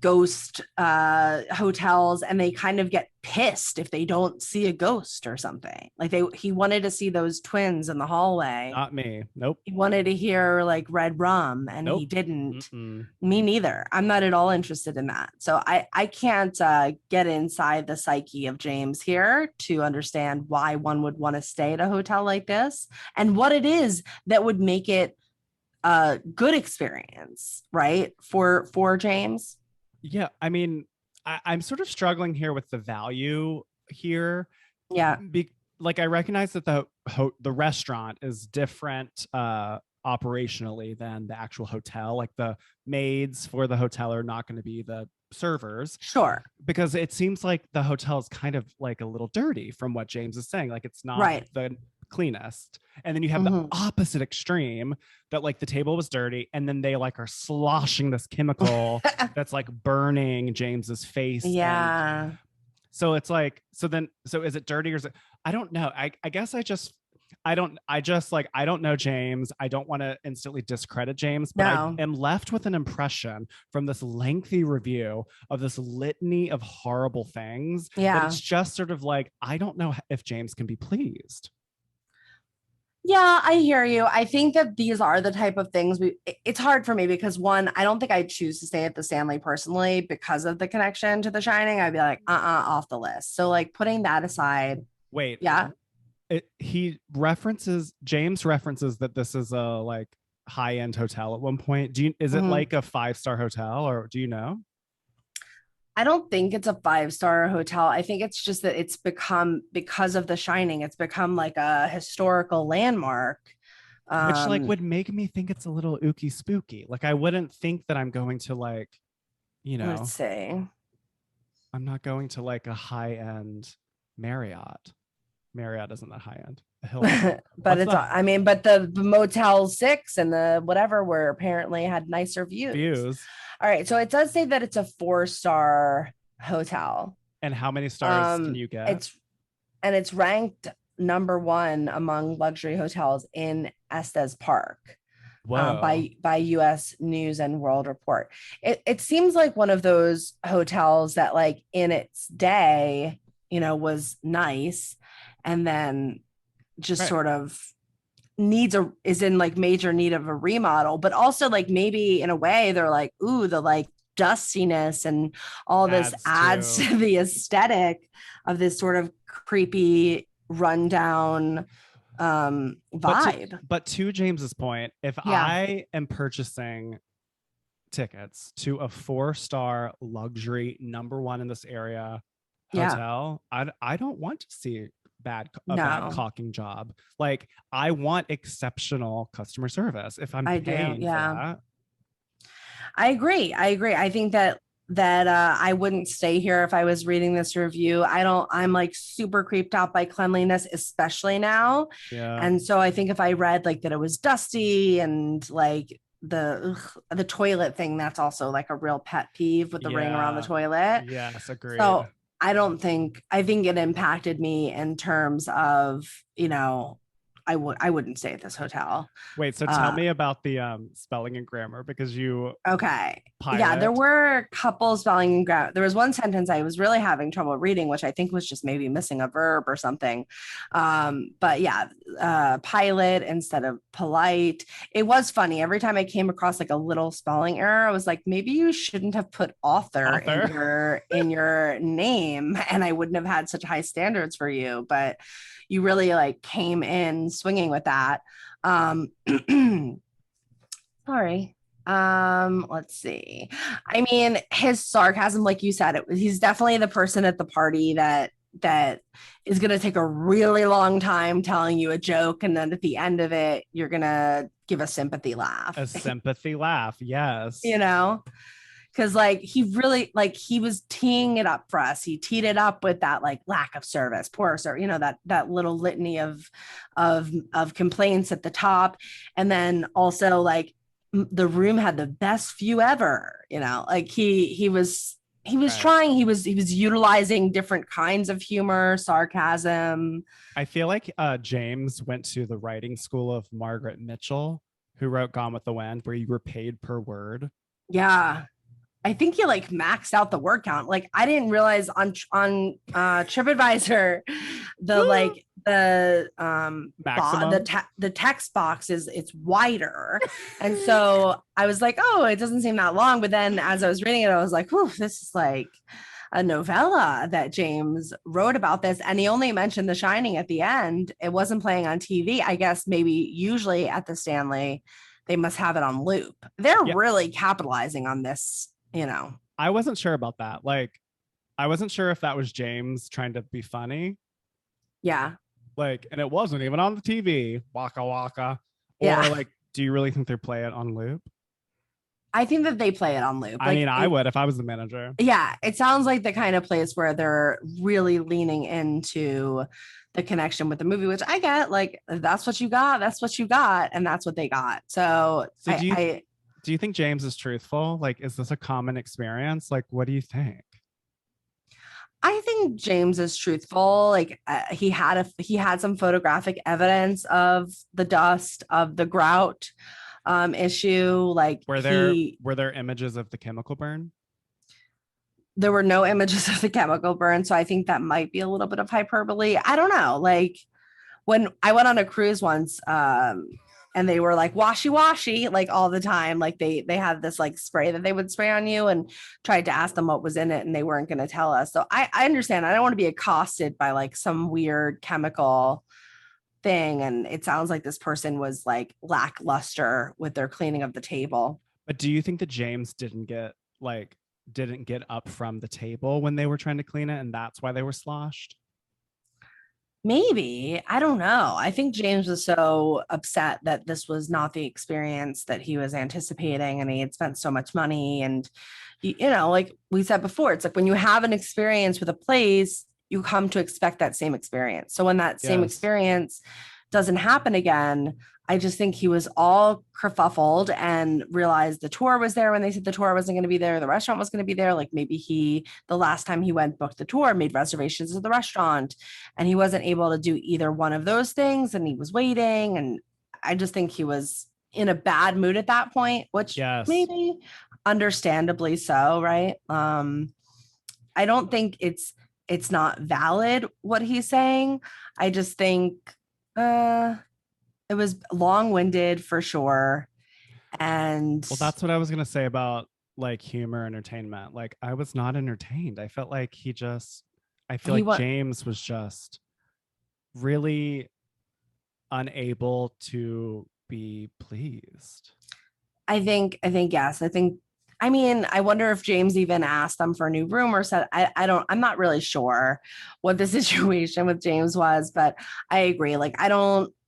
Speaker 2: ghost hotels, and they kind of get pissed if they don't see a ghost or something. Like he wanted to see those twins in the hallway.
Speaker 3: Not me. Nope.
Speaker 2: He wanted to hear like Red Rum, and
Speaker 3: Nope.
Speaker 2: he didn't.
Speaker 3: Mm-mm.
Speaker 2: Me neither. I'm not at all interested in that. So I can't get inside the psyche of James here to understand why one would want to stay at a hotel like this and what it is that would make it a good experience, right? For James.
Speaker 3: Yeah, I mean, I'm sort of struggling here with the value here.
Speaker 2: Yeah.
Speaker 3: Like I recognize that the restaurant is different operationally than the actual hotel. Like the maids for the hotel are not going to be the servers.
Speaker 2: Sure.
Speaker 3: Because it seems like the hotel is kind of like a little dirty from what James is saying. Like it's not the cleanest. And then you have the opposite extreme that like the table was dirty and then they like are sloshing this chemical that's like burning James's face.
Speaker 2: Yeah.
Speaker 3: So it's like, so is it dirty or is it, I don't know. I guess I don't know James. I don't want to instantly discredit James, but I am left with an impression from this lengthy review of this litany of horrible things.
Speaker 2: Yeah.
Speaker 3: It's just sort of like, I don't know if James can be pleased.
Speaker 2: Yeah, I hear you. I think that these are the type of things it's hard for me because one, I don't think I'd choose to stay at the Stanley personally because of the connection to The Shining. I'd be like, off the list. So like putting that aside.
Speaker 3: Wait.
Speaker 2: Yeah.
Speaker 3: James references that this is a like high-end hotel at one point. Is it like a 5-star hotel or do you know?
Speaker 2: I don't think it's a 5-star hotel. I think it's just that it's become, because of The Shining, it's become like a historical landmark.
Speaker 3: Which like would make me think it's a little ooky spooky. Like I wouldn't think that I'm going to like, you know.
Speaker 2: Let's see.
Speaker 3: I'm not going to like a high-end Marriott. Marriott isn't that high-end.
Speaker 2: But but the Motel 6 and the whatever were apparently had nicer views. All right, so it does say that it's a 4-star hotel.
Speaker 3: And how many stars can you get?
Speaker 2: It's ranked number 1 among luxury hotels in Estes Park by U.S. News and World Report. It seems like one of those hotels that like in its day, was nice, and then just sort of is in like major need of a remodel, but also like maybe in a way they're like, ooh, the like dustiness and all this adds to the aesthetic of this sort of creepy rundown vibe.
Speaker 3: But to James's point, if I am purchasing tickets to a 4-star luxury number 1 in this area hotel, I don't want to see bad caulking job. Like I want exceptional customer service if I'm paying for that.
Speaker 2: I agree. I think that I wouldn't stay here if I was reading this review. I'm like super creeped out by cleanliness, especially now.
Speaker 3: Yeah.
Speaker 2: And so I think if I read like that it was dusty and like the toilet thing, that's also like a real pet peeve with the ring around the toilet.
Speaker 3: Yes, agreed.
Speaker 2: So I think it impacted me in terms of, I wouldn't stay at this hotel.
Speaker 3: Wait, so tell me about the spelling and grammar because you
Speaker 2: there were a couple spelling and grammar. There was one sentence I was really having trouble reading, which I think was just maybe missing a verb or something. But pilot instead of polite. It was funny. Every time I came across like a little spelling error, I was like, maybe you shouldn't have put author. in your name, and I wouldn't have had such high standards for you. But you really like came in swinging with that. Sorry. Let's see. I mean, his sarcasm, like you said, he's definitely the person at the party that is going to take a really long time telling you a joke. And then at the end of it, you're going to give a sympathy laugh.
Speaker 3: A sympathy laugh. Yes.
Speaker 2: Because like he really like he was teeing it up for us. He teed it up with that like lack of service, poor service, that little litany of complaints at the top, and then also like the room had the best view ever. Like he was trying. He was utilizing different kinds of humor, sarcasm.
Speaker 3: I feel like James went to the writing school of Margaret Mitchell, who wrote Gone with the Wind, where you were paid per word.
Speaker 2: Yeah. I think he like maxed out the word count. Like I didn't realize on TripAdvisor the
Speaker 3: Maximum?
Speaker 2: the text box it's wider, and so I was like, oh, it doesn't seem that long. But then as I was reading it, I was like, oh, this is like a novella that James wrote about this, and he only mentioned The Shining at the end. It wasn't playing on TV. I guess maybe usually at the Stanley, they must have it on loop. They're really capitalizing on this, you know.
Speaker 3: I wasn't sure about that. Like, I wasn't sure if that was James trying to be funny.
Speaker 2: Yeah.
Speaker 3: Like, and it wasn't even on the TV. Waka waka. Or like, do you really think they play it on loop?
Speaker 2: I think that they play it on loop.
Speaker 3: I mean, I would if I was the manager.
Speaker 2: Yeah, it sounds like the kind of place where they're really leaning into the connection with the movie, which I get. Like, that's what you got. That's what you got, and that's what they got. So
Speaker 3: do you think James is truthful? Like, is this a common experience? Like, what do you think?
Speaker 2: I think James is truthful. Like he had some photographic evidence of the dust, of the grout issue. Like
Speaker 3: were there images of the chemical burn?
Speaker 2: There were no images of the chemical burn, so I think that might be a little bit of hyperbole. I don't know. Like when I went on a cruise once, and they were like washy like all the time. Like they had this like spray that they would spray on you, and tried to ask them what was in it, and they weren't going to tell us. So I understand. I don't want to be accosted by like some weird chemical thing. And it sounds like this person was like lackluster with their cleaning of the table.
Speaker 3: But do you think that James didn't get up from the table when they were trying to clean it, and that's why they were sloshed?
Speaker 2: Maybe. I don't know. I think James was so upset that this was not the experience that he was anticipating, and he had spent so much money. And, you know, like we said before, it's like when you have an experience with a place, you come to expect that same experience. So when that same experience doesn't happen again, I just think he was all kerfuffled and realized the tour was there when they said the tour wasn't going to be there. The restaurant was going to be there. Like maybe the last time he went, booked the tour, made reservations at the restaurant, and he wasn't able to do either one of those things. And he was waiting. And I just think he was in a bad mood at that point, which maybe understandably so. Right. I don't think it's not valid what he's saying. I just think, it was long-winded for sure. And
Speaker 3: well, that's what I was going to say about like humor entertainment. Like I was not entertained. I felt like James was just really unable to be pleased.
Speaker 2: I think yes. I mean, I wonder if James even asked them for a new room or said, I'm not really sure what the situation with James was, but I agree. Like,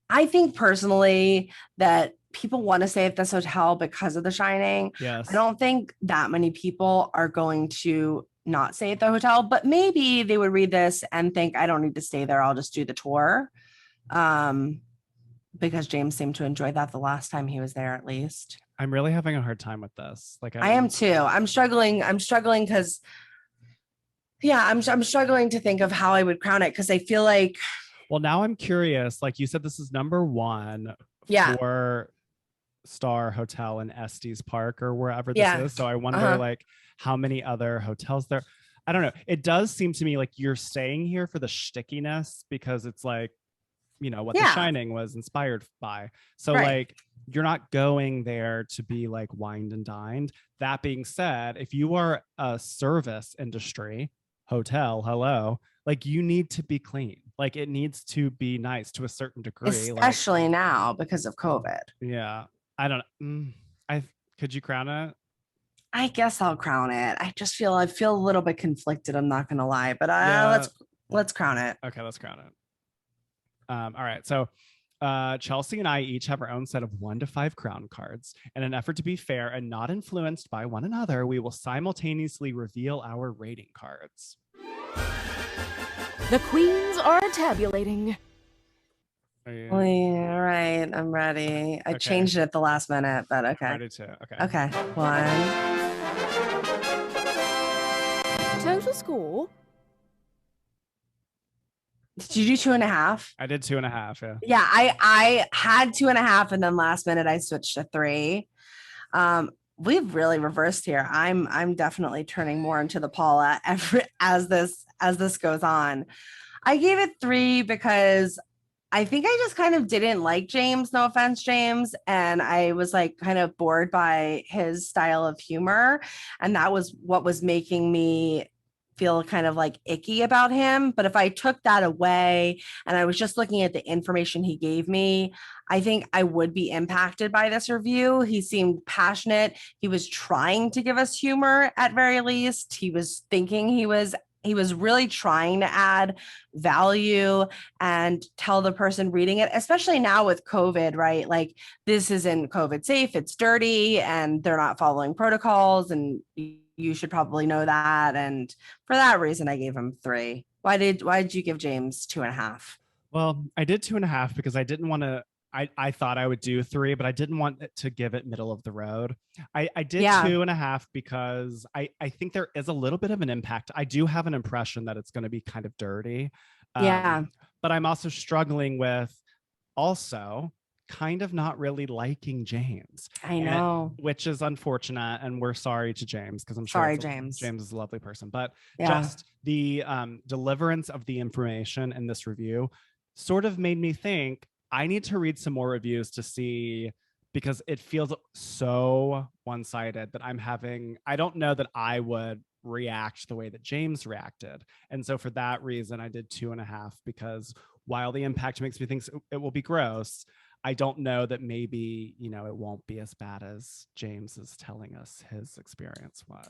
Speaker 2: I think personally that people want to stay at this hotel because of The Shining.
Speaker 3: Yes.
Speaker 2: I don't think that many people are going to not stay at the hotel, but maybe they would read this and think, I don't need to stay there. I'll just do the tour. Because James seemed to enjoy that the last time he was there, at least.
Speaker 3: I'm really having a hard time with this. Like
Speaker 2: I am too. I'm struggling because I'm struggling to think of how I would crown it, because I feel like,
Speaker 3: well, now I'm curious. Like you said, this is number 1 for star hotel in Estes Park or wherever this is. So I wonder like how many other hotels there. I don't know. It does seem to me like you're staying here for the shtickiness, because it's like, you know, what The Shining was inspired by. So like you're not going there to be like wined and dined. That being said, if you are a service industry hotel, hello, like you need to be clean. Like it needs to be nice to a certain degree,
Speaker 2: especially now because of COVID.
Speaker 3: Yeah. I don't know. Could you crown it?
Speaker 2: I guess I'll crown it. I feel a little bit conflicted. I'm not going to lie, but let's crown it.
Speaker 3: Okay. Let's crown it. All right. So Chelsey and I each have our own set of 1 to 5 crown cards. In an effort to be fair and not influenced by one another, we will simultaneously reveal our rating cards.
Speaker 1: The queens are tabulating.
Speaker 2: All right, I'm ready. I changed it at the last minute, but okay.
Speaker 3: Ready too. Okay.
Speaker 2: Okay. 1.
Speaker 1: Total score.
Speaker 2: Did you do 2.5?
Speaker 3: I did 2.5. Yeah.
Speaker 2: Yeah, I had 2.5, and then last minute I switched to 3. we've really reversed here. I'm definitely turning more into the Paula as this goes on. I gave it 3 because I think I just kind of didn't like James. No offense, James. And I was like kind of bored by his style of humor. And that was what was making me feel kind of like icky about him. But if I took that away and I was just looking at the information he gave me, I think I would be impacted by this review. He seemed passionate. He was trying to give us humor at very least. He was thinking he was really trying to add value and tell the person reading it, especially now with COVID, right? Like this isn't COVID safe, it's dirty and they're not following protocols. And you should probably know that. And for that reason, I gave him 3. Why did you give James 2.5?
Speaker 3: Well, I did 2.5 because I didn't want to. I thought I would do 3, but I didn't want it to give it middle of the road. I did 2.5 because I think there is a little bit of an impact. I do have an impression that it's going to be kind of dirty. But I'm also struggling with also kind of not really liking James.
Speaker 2: I know.
Speaker 3: Which is unfortunate. And we're sorry to James because I'm sure
Speaker 2: sorry, James
Speaker 3: is a lovely person. But just the deliverance of the information in this review sort of made me think, I need to read some more reviews to see, because it feels so one-sided that I don't know that I would react the way that James reacted. And so for that reason, I did 2.5, because while the impact makes me think it will be gross, I don't know that maybe, it won't be as bad as James is telling us his experience was.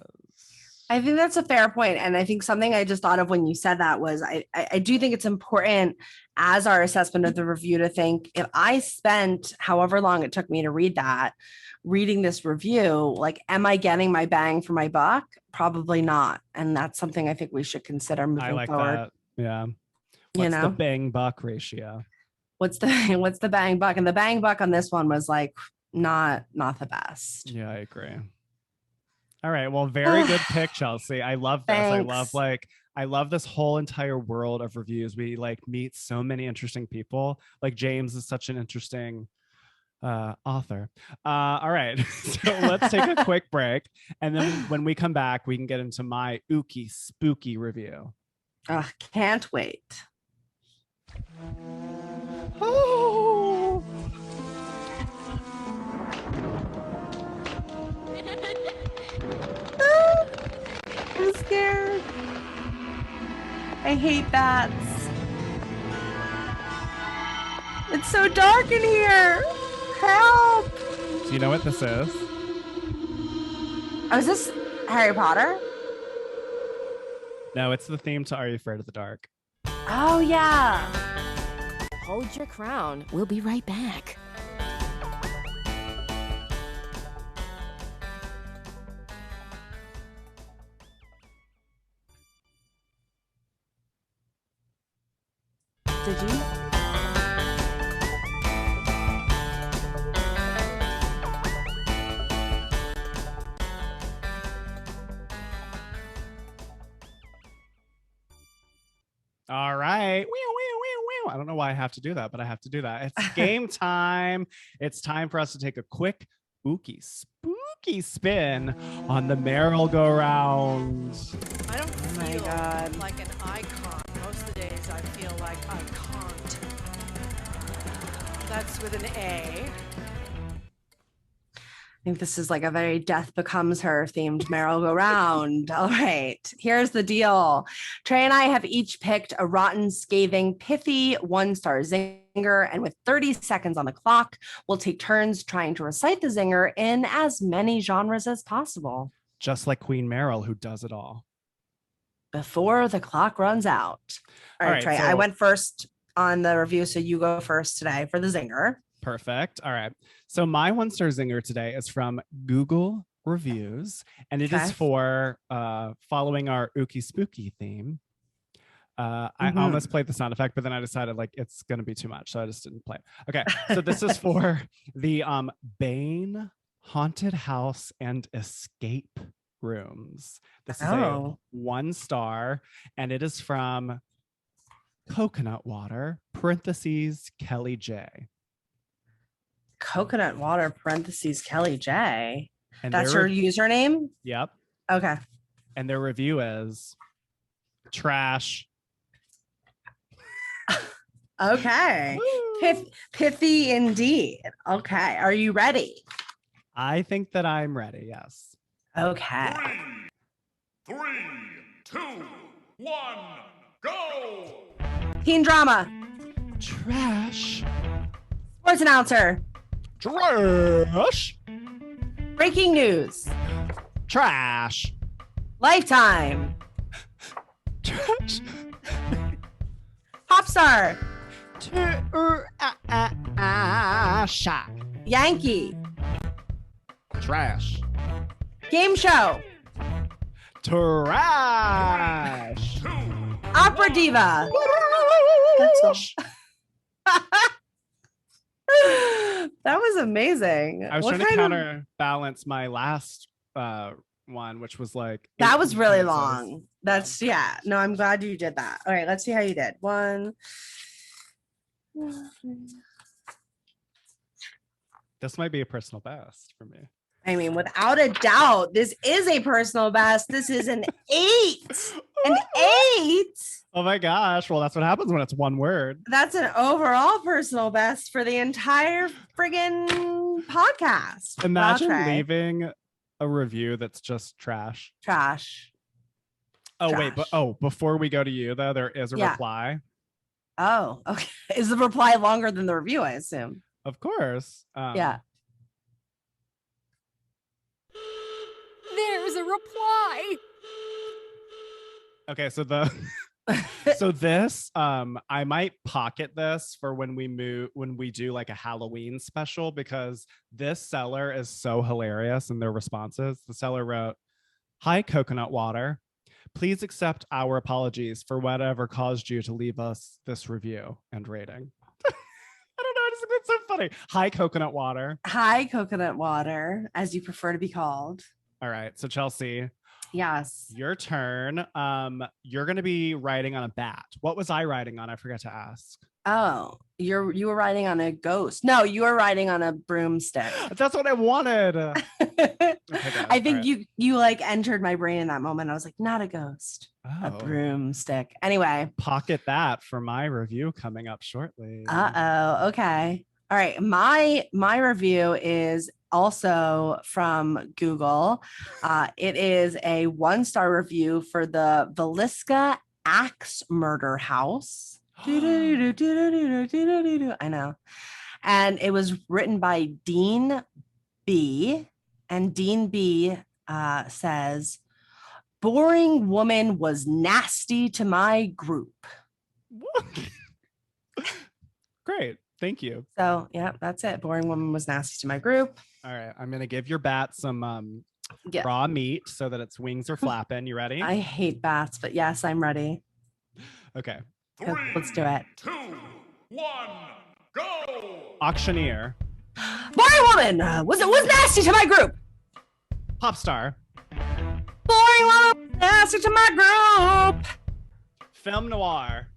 Speaker 2: I think that's a fair point. And I think something I just thought of when you said that was I do think it's important as our assessment of the review to think, if I spent however long it took me to reading this review, like, am I getting my bang for my buck? Probably not. And that's something I think we should consider moving forward.
Speaker 3: That. Yeah. What's the bang buck ratio?
Speaker 2: What's the bang buck? And the bang buck on this one was like not the best.
Speaker 3: Yeah, I agree. All right. Well, very good pick, Chelsey. I love this.
Speaker 2: Thanks.
Speaker 3: I love this whole entire world of reviews. We meet so many interesting people. Like James is such an interesting author. All right. So let's take a quick break. And then when we come back, we can get into my ooky spooky review.
Speaker 2: Can't wait.
Speaker 3: Oh.
Speaker 2: I'm scared. I hate bats. It's so dark in here. Help.
Speaker 3: Do you know what this is?
Speaker 2: Oh, is this Harry Potter?
Speaker 3: No, it's the theme to Are You Afraid of the Dark?
Speaker 2: Oh, yeah.
Speaker 5: Hold your crown. We'll be right back.
Speaker 2: Did you?
Speaker 3: All right. I don't know why I have to do that, but I have to do that. It's game time. It's time for us to take a quick ooky spooky spin on the Meryl-Go-Round.
Speaker 6: I don't feel like an icon. Most of the days I feel like I can't. That's with an A.
Speaker 2: I think this is like a very Death Becomes Her themed Meryl-Go-Round. All right, here's the deal. Trey and I have each picked a rotten, scathing, pithy 1-star zinger, and with 30 seconds on the clock, we'll take turns trying to recite the zinger in as many genres as possible.
Speaker 3: Just like Queen Meryl, who does it all.
Speaker 2: Before the clock runs out. All right, Trey, I went first on the review, so you go first today for the zinger.
Speaker 3: Perfect. All right. So my 1-star zinger today is from Google Reviews, and it is for following our ooky spooky theme. I almost played the sound effect, but then I decided like it's going to be too much, so I just didn't play it. Okay. So this is for the Bane Haunted House and Escape Rooms. This is a 1-star, and it is from Coconut Water, parentheses, Kelly J.
Speaker 2: Coconut Water, parentheses, Kelly J.
Speaker 3: And
Speaker 2: That's your username?
Speaker 3: Yep.
Speaker 2: Okay.
Speaker 3: And their review is trash.
Speaker 2: Okay. Pithy indeed. Okay. Are you ready?
Speaker 3: I think that I'm ready. Yes.
Speaker 2: Okay.
Speaker 7: 3, 2, 1, go!
Speaker 2: Teen drama.
Speaker 3: Trash.
Speaker 2: Sports announcer.
Speaker 3: Trash.
Speaker 2: Breaking news.
Speaker 3: Trash.
Speaker 2: Lifetime.
Speaker 3: Trash.
Speaker 2: Pop star. Yankee.
Speaker 3: Trash.
Speaker 2: Game show.
Speaker 3: Trash.
Speaker 2: Opera diva.
Speaker 3: That's
Speaker 2: That was amazing.
Speaker 3: I was
Speaker 2: What
Speaker 3: trying to
Speaker 2: kind of-
Speaker 3: counterbalance my last one, which was like
Speaker 2: That was
Speaker 3: 18
Speaker 2: really
Speaker 3: sentences.
Speaker 2: long. That's yeah. No, I'm glad you did that. All right, let's see how you did. 1.
Speaker 3: This might be a personal best for me.
Speaker 2: I mean, without a doubt, this is a personal best. This is an 8. An 8.
Speaker 3: Oh my gosh. Well, that's what happens when it's one word.
Speaker 2: That's an overall personal best for the entire friggin' podcast.
Speaker 3: Imagine
Speaker 2: Wow, Trey.
Speaker 3: leaving a review that's just trash.
Speaker 2: Trash.
Speaker 3: Oh, wait, but
Speaker 2: Trash.
Speaker 3: before we go to you though, there is a
Speaker 2: Yeah.
Speaker 3: reply.
Speaker 2: Oh, okay. Is the reply longer than the review, I assume?
Speaker 3: Of course.
Speaker 2: Yeah.
Speaker 5: There's a reply.
Speaker 3: Okay, so this I might pocket this for when we do like a Halloween special, because this seller is so hilarious in their responses. The seller wrote, "Hi, coconut water. Please accept our apologies for whatever caused you to leave us this review and rating." I don't know, I just think that's so funny. Hi, coconut water.
Speaker 2: Hi, coconut water, as you prefer to be called.
Speaker 3: All right, so Chelsey,
Speaker 2: Yes.
Speaker 3: your turn. You're gonna be riding on a bat. What was I riding on? I forgot to ask.
Speaker 2: Oh, you were riding on a ghost. No, you were riding on a broomstick.
Speaker 3: That's what I wanted.
Speaker 2: I think you like entered my brain in that moment. I was like, not a ghost, a
Speaker 3: Oh,
Speaker 2: broomstick. Anyway.
Speaker 3: pocket that for my review coming up shortly.
Speaker 2: Okay. All right. My review is also from Google. It is a 1-star review for the Villisca Axe Murder House. I know. And it was written by Dean B. And Dean B says, "Boring woman was nasty to my group."
Speaker 3: Great. Thank you.
Speaker 2: So yeah, that's it. Boring woman was nasty to my group.
Speaker 3: All right. I'm going to give your bat some
Speaker 2: Yeah.
Speaker 3: raw meat so that its wings are flapping. You ready?
Speaker 2: I hate bats, but yes, I'm ready.
Speaker 3: Okay.
Speaker 2: Let's do it.
Speaker 7: 2, 1, go!
Speaker 3: Auctioneer.
Speaker 2: Boring woman was nasty to my group.
Speaker 3: Pop star.
Speaker 2: Boring woman was nasty to my group.
Speaker 3: Film noir.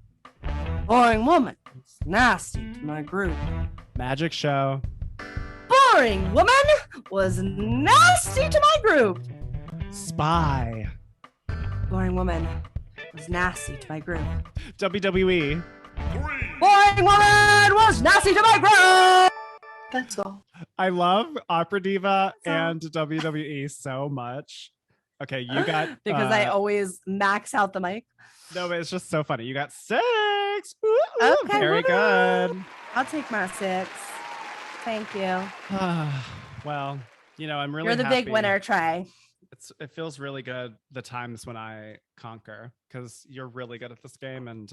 Speaker 2: Boring woman was nasty to my group.
Speaker 3: Magic show.
Speaker 2: Boring woman was nasty to my group.
Speaker 3: Spy.
Speaker 2: Boring woman was nasty to my group.
Speaker 3: WWE.
Speaker 7: 3,
Speaker 2: Boring woman was nasty to my group. That's all.
Speaker 3: I love Opera Diva
Speaker 2: So-
Speaker 3: and WWE so much. Okay, you got
Speaker 2: Because I always max out the mic.
Speaker 3: no, but it's just so funny. You got 6. Ooh,
Speaker 2: Okay,
Speaker 3: very
Speaker 2: woohoo.
Speaker 3: good.
Speaker 2: I'll take my 6. Thank you.
Speaker 3: Well, I'm really
Speaker 2: You're the big
Speaker 3: happy.
Speaker 2: winner, Trey.
Speaker 3: It feels really good the times when I conquer, because you're really good at this game, and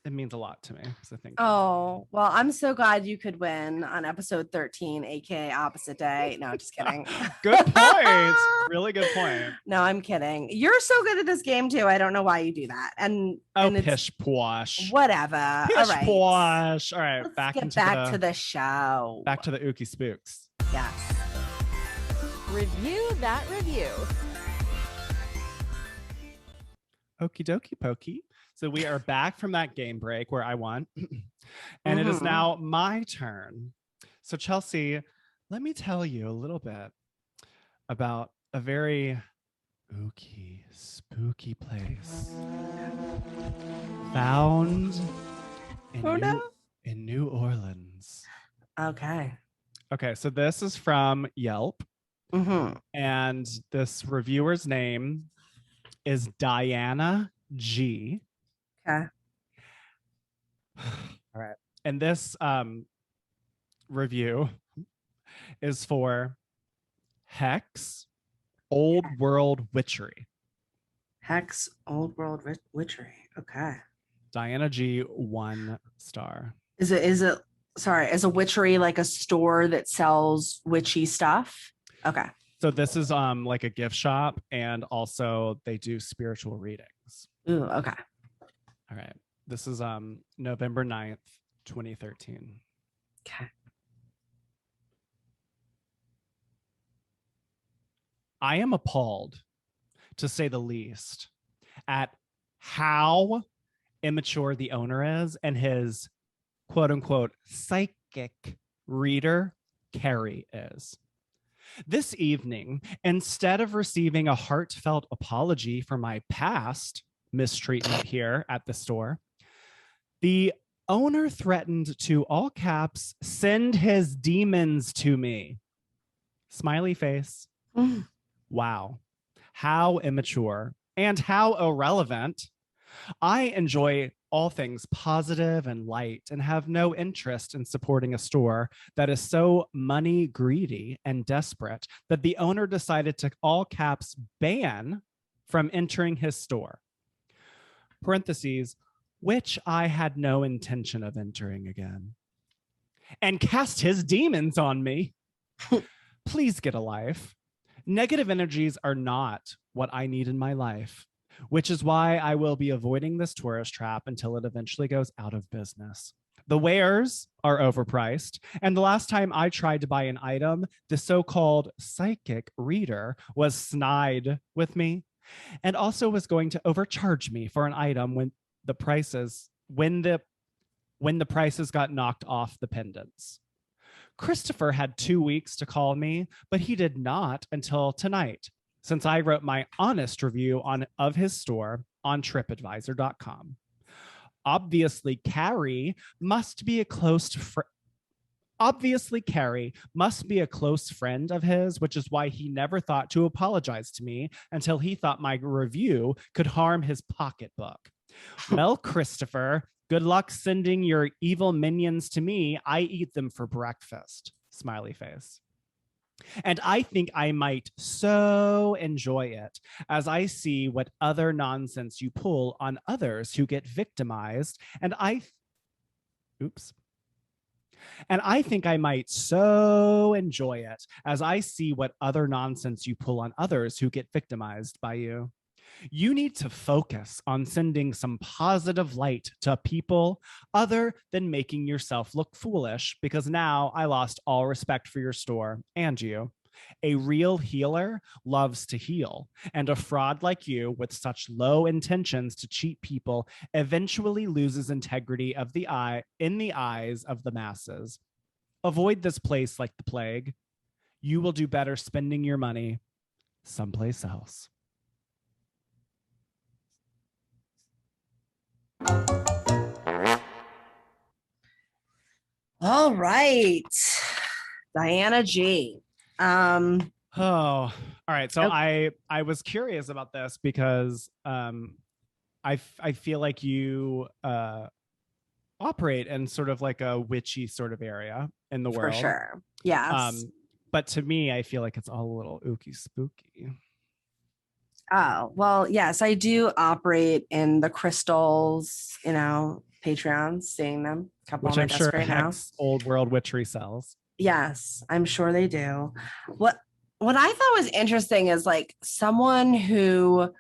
Speaker 3: it means a lot to me. So thank you.
Speaker 2: Oh, well, I'm so glad you could win on episode 13, aka opposite day. No, just kidding.
Speaker 3: Good point. Really good point.
Speaker 2: No, I'm kidding. You're so good at this game too. I don't know why you do that. And
Speaker 3: Oh,
Speaker 2: it's
Speaker 3: pish posh.
Speaker 2: whatever.
Speaker 3: Pish
Speaker 2: All right.
Speaker 3: posh. All right,
Speaker 2: Let's
Speaker 3: back
Speaker 2: get
Speaker 3: into
Speaker 2: back to the show.
Speaker 3: back to the ooky spooks.
Speaker 2: Yes.
Speaker 5: Review that review.
Speaker 3: Okie dokie pokey. So we are back from that game break where I won. And it is
Speaker 2: Mhm.
Speaker 3: now my turn. So Chelsey, let me tell you a little bit about a very ooky, spooky place found in, in New Orleans.
Speaker 2: Okay.
Speaker 3: Okay, so this is from Yelp, and this reviewer's name is Diana G.
Speaker 2: Okay.
Speaker 3: All right. And this review is for HEX Old World Witchery.
Speaker 2: HEX Old World Witchery. Okay.
Speaker 3: Diana G, 1 star.
Speaker 2: Is it sorry, is a witchery like a store that sells witchy stuff? Okay.
Speaker 3: So this is like a gift shop, and also they do spiritual readings.
Speaker 2: Ooh, okay.
Speaker 3: All right. This is November 9th, 2013.
Speaker 2: Okay.
Speaker 3: I am appalled, to say the least, at how immature the owner is and his quote unquote psychic reader, Carrie, is. This evening, instead of receiving a heartfelt apology for my past mistreatment here at the store, the owner threatened to, all caps, send his demons to me. Smiley face. Wow. How immature and how irrelevant. I enjoy all things positive and light and have no interest in supporting a store that is so money greedy and desperate that the owner decided to, all caps, ban from entering his store. Parentheses, which I had no intention of entering again. And cast his demons on me. Please get a life. Negative energies are not what I need in my life, which is why I will be avoiding this tourist trap until it eventually goes out of business. The wares are overpriced, and the last time I tried to buy an item, the so-called psychic reader was snide with me and also was going to overcharge me for an item when the prices got knocked off the pendants. Christopher had 2 weeks to call me, but he did not until tonight, since I wrote my honest review of his store on TripAdvisor.com. Obviously, Carrie must be a close friend of his, which is why he never thought to apologize to me until he thought my review could harm his pocketbook. Well, Christopher, good luck sending your evil minions to me. I eat them for breakfast. Smiley face. And I think I might so enjoy it as I see what other nonsense you pull on others who get victimized. And I think I might so enjoy it as I see what other nonsense you pull on others who get victimized by you. You need to focus on sending some positive light to people other than making yourself look foolish, because now I lost all respect for your store and you. A real healer loves to heal, and a fraud like you with such low intentions to cheat people eventually loses integrity in the eyes of the masses. Avoid this place like the plague. You will do better spending your money someplace else.
Speaker 2: All right. Diana G.
Speaker 3: Oh, all right. So I was curious about this because I feel like you operate in sort of like a witchy sort of area in the world.
Speaker 2: For sure. Yes.
Speaker 3: But to me, I feel like it's all a little ooky spooky.
Speaker 2: Oh, well, yes, I do operate in the crystals, Patreons, seeing them. A couple
Speaker 3: Which
Speaker 2: on my
Speaker 3: I'm
Speaker 2: desk
Speaker 3: sure
Speaker 2: right now.
Speaker 3: Old World Witchery sells.
Speaker 2: Yes, I'm sure they do. What I thought was interesting is like someone who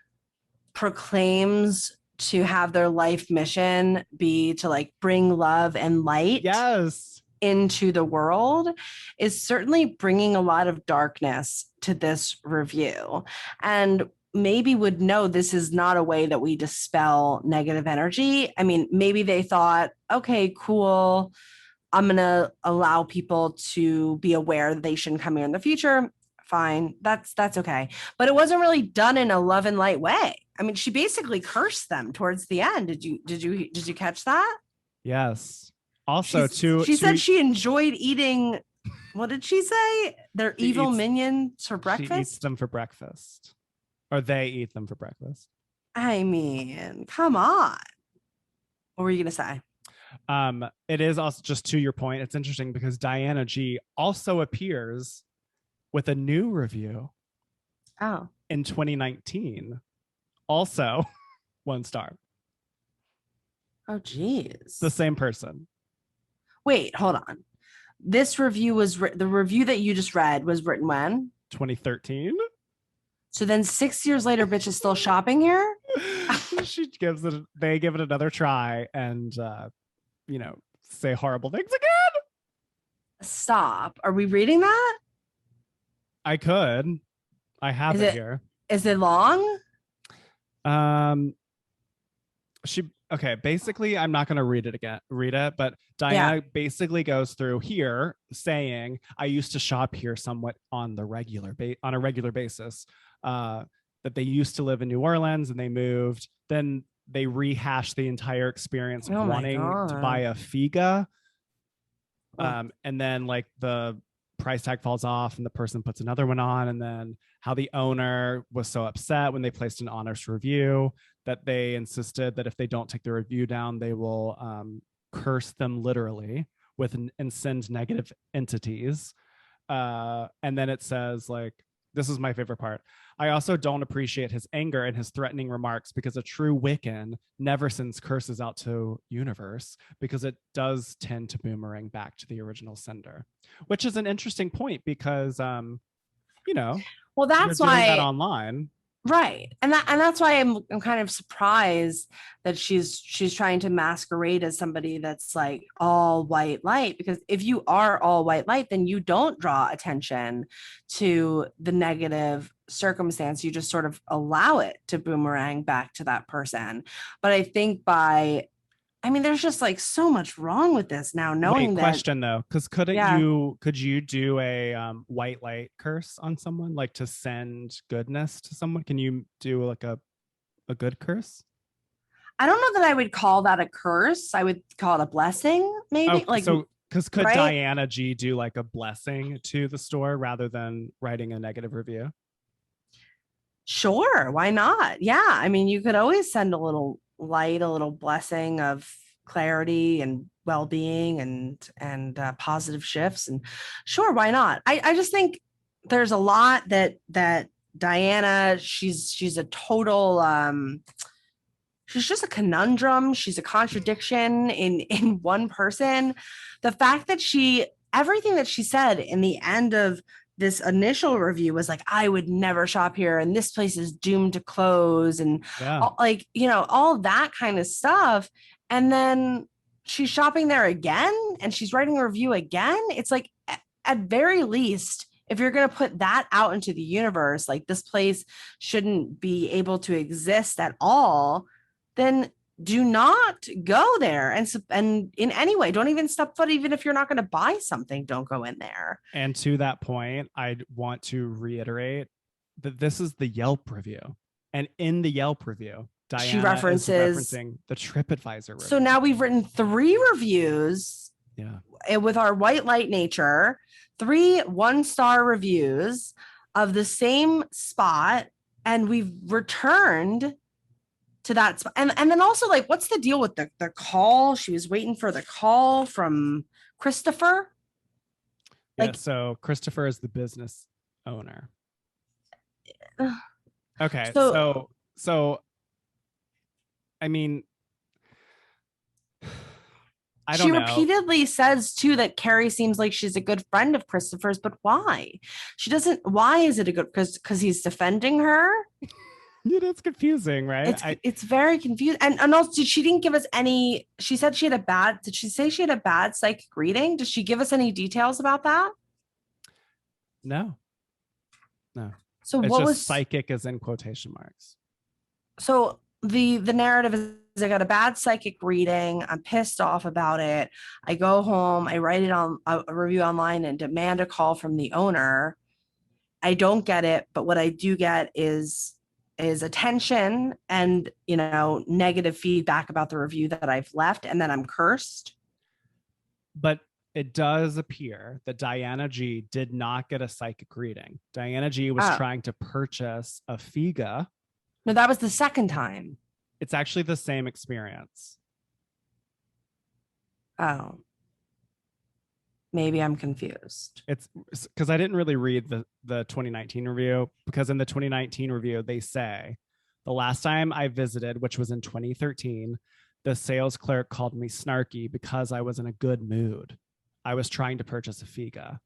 Speaker 2: proclaims to have their life mission be to like bring love and light into the world is certainly bringing a lot of darkness to this review. And maybe would know this is not a way that we dispel negative energy. I mean, maybe they thought, okay, cool. I'm going to allow people to be aware that they shouldn't come here in the future. fine. That's okay. But it wasn't really done in a love and light way. I mean, she basically cursed them towards the end. Did you catch that?
Speaker 3: Yes. Also,
Speaker 2: she said she enjoyed eating. What did she say? Their evil minions for breakfast.
Speaker 3: She eats them for breakfast, or they eat them for breakfast.
Speaker 2: I mean, come on. What were you gonna say?
Speaker 3: It is also, just to your point, it's interesting because Diana G also appears with a new review.
Speaker 2: Oh.
Speaker 3: In 2019, also 1 star.
Speaker 2: Oh, geez.
Speaker 3: The same person.
Speaker 2: Wait, hold on. This review was the review that you just read was written when?
Speaker 3: 2013.
Speaker 2: So then 6 years later, bitch is still shopping here.
Speaker 3: They give it another try and, say horrible things again.
Speaker 2: Stop. Are we reading that?
Speaker 3: I could. I have it here.
Speaker 2: Is it long?
Speaker 3: Basically, I'm not going to read it, but Diana basically goes through here saying, I used to shop here somewhat on a regular basis, that they used to live in New Orleans and they moved. Then they rehash the entire experience wanting to buy a Figa. And then like the price tag falls off and the person puts another one on, and then how the owner was so upset when they placed an honest review that they insisted that if they don't take the review down, they will curse them literally and send negative entities. And then it says, like, this is my favorite part. I also don't appreciate his anger and his threatening remarks because a true Wiccan never sends curses out to universe because it does tend to boomerang back to the original sender, which is an interesting point because, well,
Speaker 2: that's
Speaker 3: you're doing
Speaker 2: why
Speaker 3: that online.
Speaker 2: Right. And that's why I'm kind of surprised that she's trying to masquerade as somebody that's like all white light, because if you are all white light, then you don't draw attention to the negative circumstance. You just sort of allow it to boomerang back to that person. But I think there's just like so much wrong with this now, knowing that.
Speaker 3: Question though, because could you do a white light curse on someone, like to send goodness to someone? Can you do like a good curse?
Speaker 2: I don't know that I would call that a curse. I would call it a blessing, maybe.
Speaker 3: Could Diana G do like a blessing to the store rather than writing a negative review?
Speaker 2: Sure, why not? Yeah, I mean, you could always send a little light, a little blessing of clarity and well-being and positive shifts, and sure, why not? I just think there's a lot that Diana, she's a total she's just a conundrum. She's a contradiction in one person. The fact that everything that she said in the end of this initial review was like, I would never shop here and this place is doomed to close, and all that kind of stuff. And then she's shopping there again and she's writing a review again. It's like, at very least, if you're going to put that out into the universe, like this place shouldn't be able to exist at all, then do not go there and in any way. Don't even step foot. Even if you're not going to buy something, don't go in there. And
Speaker 3: to that point, I want to reiterate that this is the Yelp review, and in the Yelp review, Diana is referencing the TripAdvisor review. So
Speaker 2: now we've written 3 reviews with our white light nature, 3 1-star reviews of the same spot, and we've returned to that spot. And then also, like, what's the deal with the call? She was waiting for the call from Christopher.
Speaker 3: So Christopher is the business owner. Okay, so I mean, I don't know. She
Speaker 2: repeatedly says too that Carrie seems like she's a good friend of Christopher's, but why? She doesn't. Why is it a good? Because he's defending her.
Speaker 3: Yeah, that's confusing, right?
Speaker 2: It's very confusing. And also, she didn't give us any. She said she had did she say she had a bad psychic reading? Did she give us any details about that?
Speaker 3: No.
Speaker 2: So
Speaker 3: it's
Speaker 2: what
Speaker 3: just
Speaker 2: was
Speaker 3: psychic as in quotation marks?
Speaker 2: So the narrative is, I got a bad psychic reading. I'm pissed off about it. I go home, I write it on a review online and demand a call from the owner. I don't get it, but what I do get is attention and, you know, negative feedback about the review that I've left, and then I'm cursed.
Speaker 3: But it does appear that Diana G did not get a psychic reading. Diana G was trying to purchase a Figa.
Speaker 2: No, that was the second time.
Speaker 3: It's actually the same experience.
Speaker 2: Oh. Maybe I'm confused.
Speaker 3: It's because I didn't really read the 2019 review, because in the 2019 review, they say the last time I visited, which was in 2013, the sales clerk called me snarky because I was in a good mood. I was trying to purchase a Figa.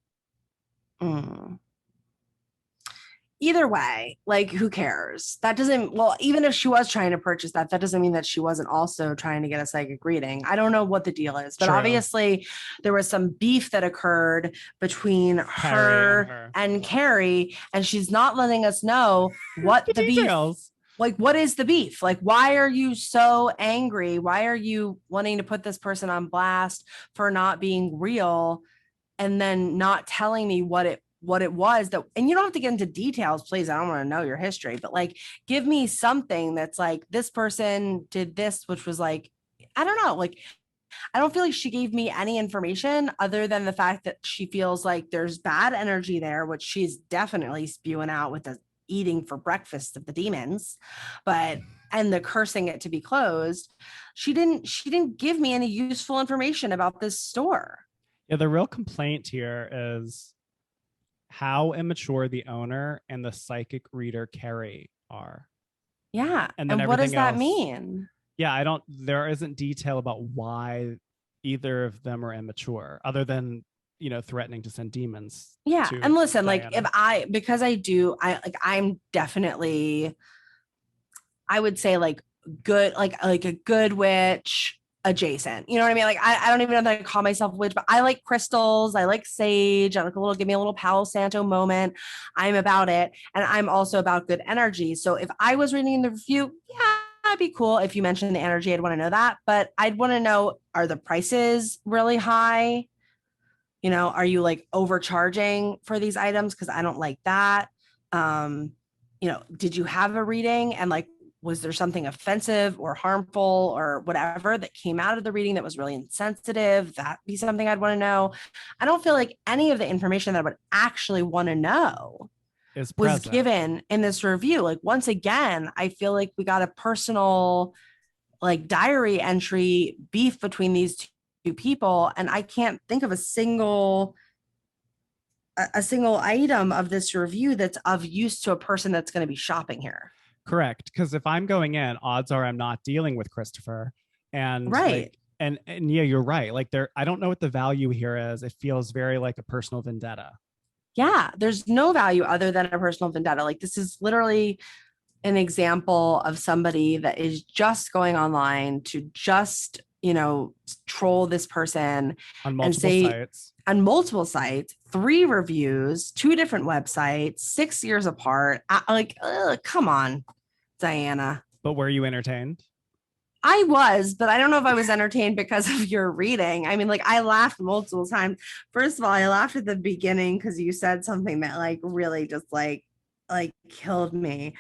Speaker 2: Either way, like, who cares? That doesn't, well, even if she was trying to purchase that doesn't mean that she wasn't also trying to get a psychic reading. I don't know what the deal is, but
Speaker 3: True.
Speaker 2: Obviously there was some beef that occurred between her and Carrie, and she's not letting us know what the beef, like, what is the beef? Like, why are you so angry? Why are you wanting to put this person on blast for not being real and then not telling me what it was that, and you don't have to get into details, please. I don't want to know your history, but like, give me something that's like, this person did this, which was like, I don't know. Like, I don't feel like she gave me any information other than the fact that she feels like there's bad energy there, which she's definitely spewing out with the eating for breakfast of the demons, and the cursing it to be closed. She didn't give me any useful information about this store.
Speaker 3: Yeah. The real complaint here is how immature the owner and the psychic reader Carrie are.
Speaker 2: Yeah.
Speaker 3: And then
Speaker 2: what does that
Speaker 3: else,
Speaker 2: mean?
Speaker 3: Yeah, there isn't detail about why either of them are immature, other than, you know, threatening to send demons.
Speaker 2: Yeah. And listen,
Speaker 3: Diana.
Speaker 2: like, I'm definitely, I would say like good, like a good witch adjacent, you know what I mean? Like, I don't even know that I call myself a witch, but I like crystals. I like sage. I like give me a little Palo Santo moment. I'm about it. And I'm also about good energy. So if I was reading the review, yeah, that'd be cool. If you mentioned the energy, I'd want to know that, but I'd want to know, are the prices really high? You know, are you like overcharging for these items? Cause I don't like that. You know, did you have a reading, and like, was there something offensive or harmful or whatever that came out of the reading that was really insensitive? That'd be something I'd want to know. I don't feel like any of the information that I would actually want to know was given in this review. Like, once again, I feel like we got a personal, like, diary entry beef between these two people, and I can't think of a single item of this review that's of use to a person that's going to be shopping here.
Speaker 3: Correct. Because if I'm going in, odds are I'm not dealing with Christopher. And
Speaker 2: right.
Speaker 3: Like, and yeah, you're right. Like, I don't know what the value here is. It feels very like a personal vendetta.
Speaker 2: Yeah, there's no value other than a personal vendetta. Like, this is literally an example of somebody that is just going online to just, you know, troll this person
Speaker 3: on multiple sites,
Speaker 2: 3 reviews, 2 different websites, 6 years apart. Come on, Diana.
Speaker 3: But were you entertained?
Speaker 2: I was, but I don't know if I was entertained because of your reading. I mean, like, I laughed multiple times. First of all, I laughed at the beginning because you said something that like really just like killed me.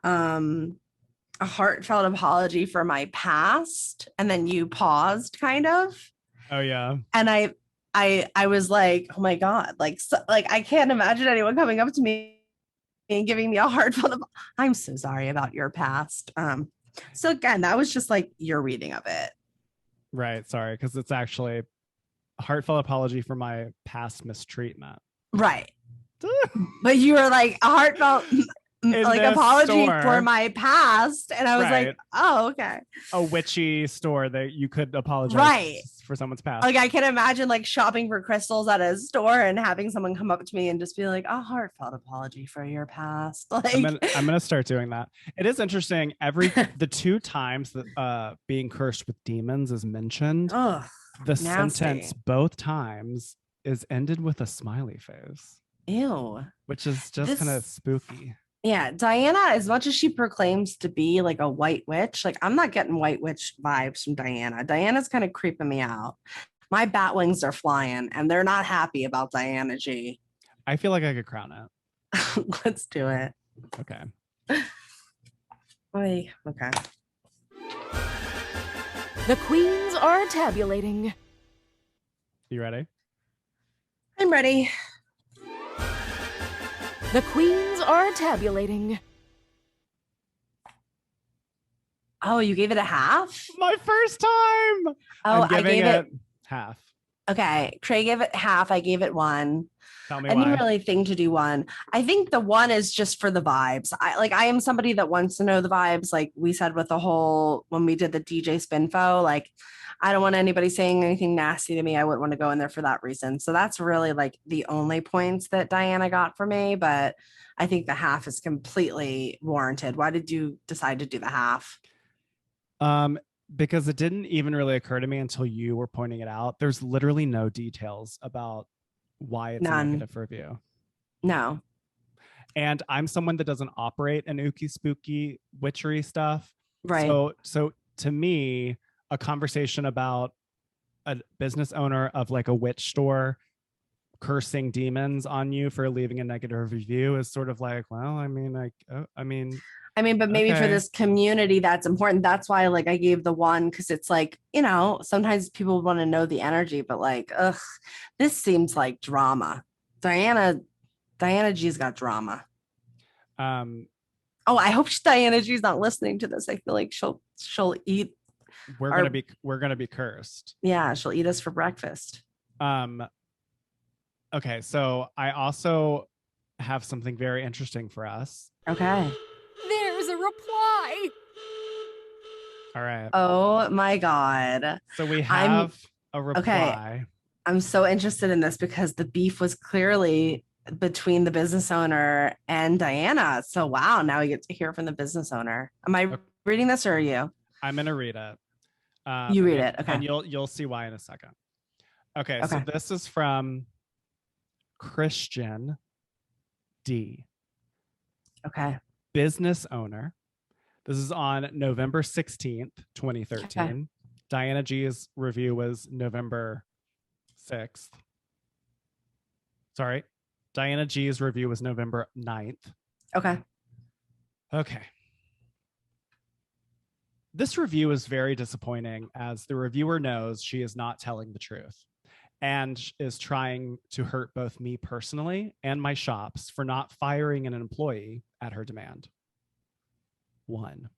Speaker 2: A heartfelt apology for my past, and then you paused kind of.
Speaker 3: Oh yeah.
Speaker 2: And I was like, oh my God, like I can't imagine anyone coming up to me and giving me a heartfelt I'm so sorry about your past. So again, that was just like your reading of it.
Speaker 3: Right. Sorry, because it's actually a heartfelt apology for my past mistreatment.
Speaker 2: Right. But you were like, a heartfelt like apology for my past, and I was like, oh, okay.
Speaker 3: A witchy store that you could apologize for someone's past.
Speaker 2: Like, I can imagine like shopping for crystals at a store and having someone come up to me and just be like, a heartfelt apology for your past. Like,
Speaker 3: I'm gonna start doing that. It is interesting. The 2 times that being cursed with demons is mentioned, the sentence both times is ended with a smiley face.
Speaker 2: Ew.
Speaker 3: Which is just kind of spooky.
Speaker 2: Yeah, Diana, as much as she proclaims to be like a white witch, like, I'm not getting white witch vibes from Diana. Diana's kind of creeping me out. My bat wings are flying, and they're not happy about Diana G.
Speaker 3: I feel like I could crown it.
Speaker 2: Let's do it.
Speaker 3: Okay.
Speaker 2: Oy, okay.
Speaker 5: The queens are tabulating.
Speaker 3: You ready?
Speaker 2: I'm ready.
Speaker 5: The queens are tabulating.
Speaker 2: Oh, you gave it a half?
Speaker 3: My first time.
Speaker 2: Oh,
Speaker 3: I'm
Speaker 2: I
Speaker 3: giving
Speaker 2: gave it.
Speaker 3: half.
Speaker 2: Okay, Trey gave it half. I gave it 1.
Speaker 3: Tell me
Speaker 2: I
Speaker 3: why.
Speaker 2: didn't really think to do 1. I think the 1 is just for the vibes. I am somebody that wants to know the vibes. Like we said with the whole when we did the DJ Spinfo, like I don't want anybody saying anything nasty to me. I wouldn't want to go in there for that reason. So that's really like the only points that Diana got for me. But I think the half is completely warranted. Why did you decide to do the half?
Speaker 3: Because it didn't even really occur to me until you were pointing it out. There's literally no details about why it's a
Speaker 2: None.
Speaker 3: negative review.
Speaker 2: No.
Speaker 3: And I'm someone that doesn't operate in ooky spooky witchery stuff.
Speaker 2: Right.
Speaker 3: So to me, a conversation about a business owner of like a witch store cursing demons on you for leaving a negative review is sort of like, well, I mean,
Speaker 2: but maybe for
Speaker 3: okay.
Speaker 2: this community, that's important. That's why, like, I gave the 1 because it's like, sometimes people want to know the energy, but like, this seems like drama. Diana G's got drama. Oh, I hope Diana G's not listening to this. I feel like she'll eat.
Speaker 3: We're gonna be cursed.
Speaker 2: Yeah, she'll eat us for breakfast.
Speaker 3: Okay, so I also have something very interesting for us.
Speaker 2: Okay.
Speaker 5: There's a reply.
Speaker 3: All right.
Speaker 2: Oh my God.
Speaker 3: So we have a reply.
Speaker 2: Okay. I'm so interested in this because the beef was clearly between the business owner and Diana. So wow, now we get to hear from the business owner. Am I reading this or are you?
Speaker 3: I'm gonna read it.
Speaker 2: You read it. Okay.
Speaker 3: And you'll see why in a second. Okay. So this is from Christian D.
Speaker 2: Okay.
Speaker 3: Business owner. This is on November 16th, 2013. Okay. Diana G's review was November 6th. Sorry. Diana G's review was November 9th.
Speaker 2: Okay.
Speaker 3: Okay. This review is very disappointing as the reviewer knows she is not telling the truth and is trying to hurt both me personally and my shops for not firing an employee at her demand. 1.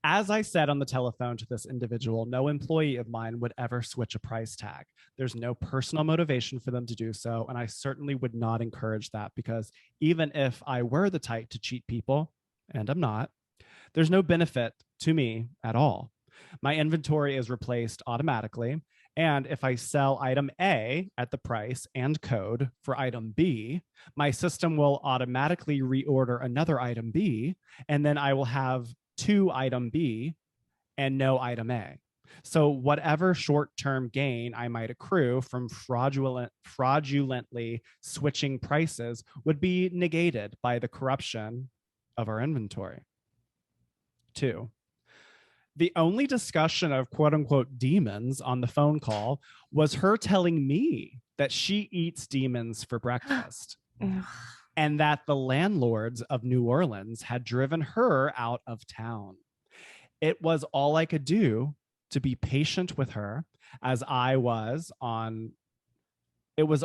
Speaker 3: As I said on the telephone to this individual, no employee of mine would ever switch a price tag. There's no personal motivation for them to do so, and I certainly would not encourage that because even if I were the type to cheat people, and I'm not, there's no benefit to me at all. My inventory is replaced automatically, and if I sell item A at the price and code for item B, my system will automatically reorder another item B, and then I will have 2 item B and no item A. So whatever short-term gain I might accrue from fraudulently switching prices would be negated by the corruption of our inventory. 2. The only discussion of quote unquote demons on the phone call was her telling me that she eats demons for breakfast and that the landlords of New Orleans had driven her out of town. It was all I could do to be patient with her as I was on with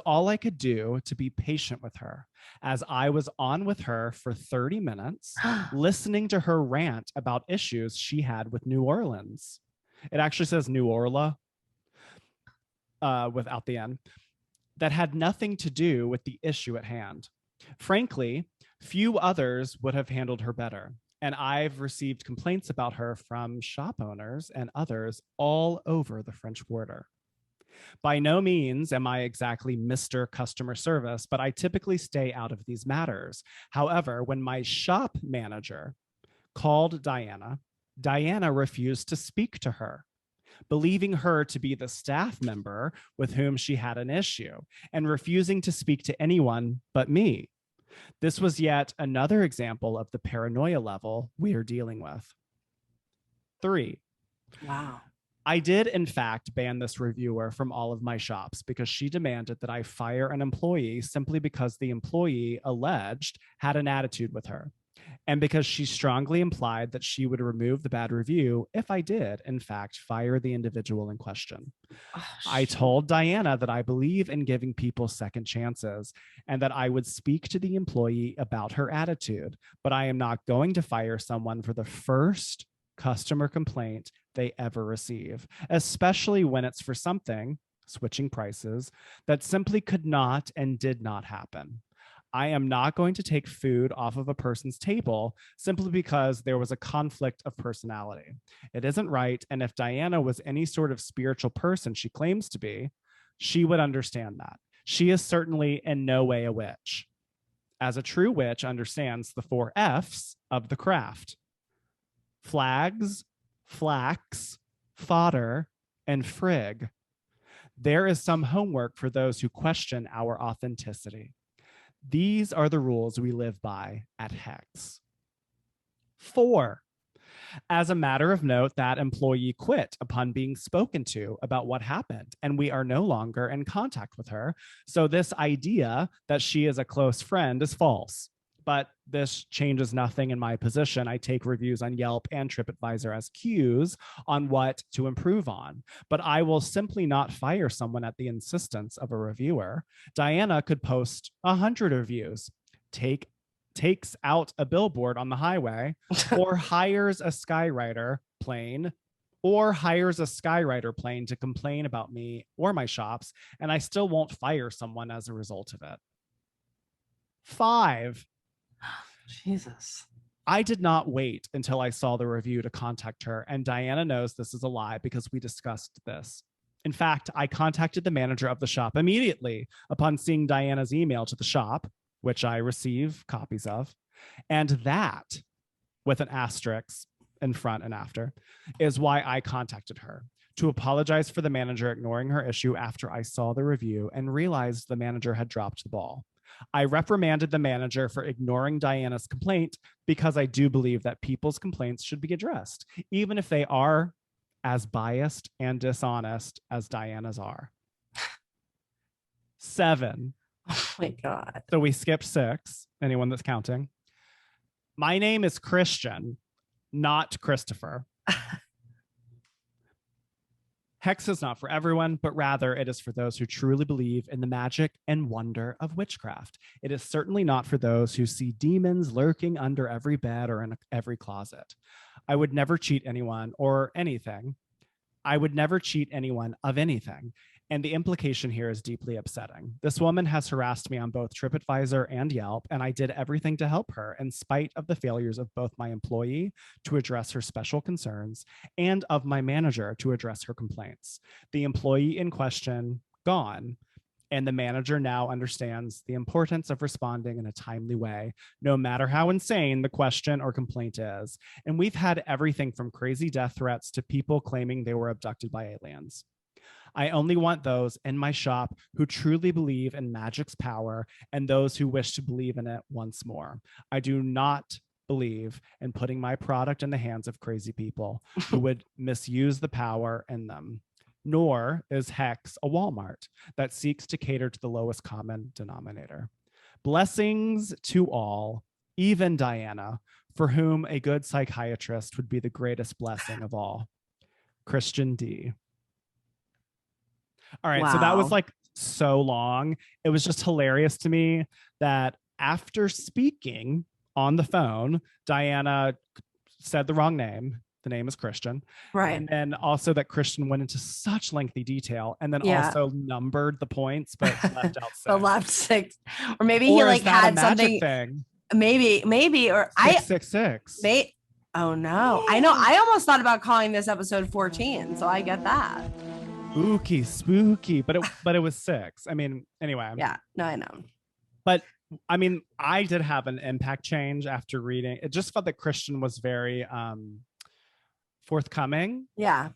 Speaker 3: her for 30 minutes, listening to her rant about issues she had with New Orleans. It actually says New Orla without the N. That had nothing to do with the issue at hand. Frankly, few others would have handled her better. And I've received complaints about her from shop owners and others all over the French Quarter. By no means am I exactly Mr. Customer Service, but I typically stay out of these matters. However, when my shop manager called Diana, Diana refused to speak to her, believing her to be the staff member with whom she had an issue and refusing to speak to anyone but me. This was yet another example of the paranoia level we are dealing with. 3.
Speaker 2: Wow.
Speaker 3: I did, in fact, ban this reviewer from all of my shops because she demanded that I fire an employee simply because the employee alleged had an attitude with her, and because she strongly implied that she would remove the bad review if I did, in fact, fire the individual in question. I told Diana that I believe in giving people second chances and that I would speak to the employee about her attitude, but I am not going to fire someone for the first customer complaint they ever receive, especially when it's for something, switching prices, that simply could not and did not happen. I am not going to take food off of a person's table simply because there was a conflict of personality. It isn't right, and if Diana was any sort of spiritual person she claims to be, she would understand that. She is certainly in no way a witch, as a true witch understands the 4 F's of the craft: flags, flax, fodder, and frig. There is some homework for those who question our authenticity. These are the rules we live by at HEX. 4. As a matter of note, that employee quit upon being spoken to about what happened, and we are no longer in contact with her. So this idea that she is a close friend is false. But this changes nothing in my position. I take reviews on Yelp and TripAdvisor as cues on what to improve on. But I will simply not fire someone at the insistence of a reviewer. Diana could post 100 reviews, takes out a billboard on the highway, or hires a skywriter plane to complain about me or my shops, and I still won't fire someone as a result of it. 5.
Speaker 2: Jesus.
Speaker 3: I did not wait until I saw the review to contact her, and Diana knows this is a lie because we discussed this. In fact, I contacted the manager of the shop immediately upon seeing Diana's email to the shop, which I receive copies of, and that, with an asterisk in front and after, is why I contacted her, to apologize for the manager ignoring her issue after I saw the review and realized the manager had dropped the ball. I reprimanded the manager for ignoring Diana's complaint because I do believe that people's complaints should be addressed, even if they are as biased and dishonest as Diana's are. 7.
Speaker 2: Oh my God.
Speaker 3: So we skipped 6, anyone that's counting. My name is Christian, not Christopher. HEX is not for everyone, but rather it is for those who truly believe in the magic and wonder of witchcraft. It is certainly not for those who see demons lurking under every bed or in every closet. I would never cheat anyone or anything. I would never cheat anyone of anything. And the implication here is deeply upsetting. This woman has harassed me on both TripAdvisor and Yelp, and I did everything to help her in spite of the failures of both my employee to address her special concerns and of my manager to address her complaints. The employee in question, gone, and the manager now understands the importance of responding in a timely way, no matter how insane the question or complaint is. And we've had everything from crazy death threats to people claiming they were abducted by aliens. I only want those in my shop who truly believe in magic's power and those who wish to believe in it once more. I do not believe in putting my product in the hands of crazy people who would misuse the power in them. Nor is HEX a Walmart that seeks to cater to the lowest common denominator. Blessings to all, even Diana, for whom a good psychiatrist would be the greatest blessing of all. Christian D. All right, so that was like so long. It was just hilarious to me that after speaking on the phone, Diana said the wrong name. The name is Christian.
Speaker 2: Right.
Speaker 3: And then also that Christian went into such lengthy detail and then also numbered the points, but left out 6.
Speaker 2: The left 6. Or maybe he like had something.
Speaker 3: Thing?
Speaker 2: Maybe, or
Speaker 3: 666.
Speaker 2: Oh no. I know. I almost thought about calling this episode 14, so I get that.
Speaker 3: Ooky, spooky, but it was 6. I mean, anyway.
Speaker 2: Yeah, no, I know.
Speaker 3: But I mean, I did have an impact change after reading. It just felt that Christian was very forthcoming.
Speaker 2: Yeah.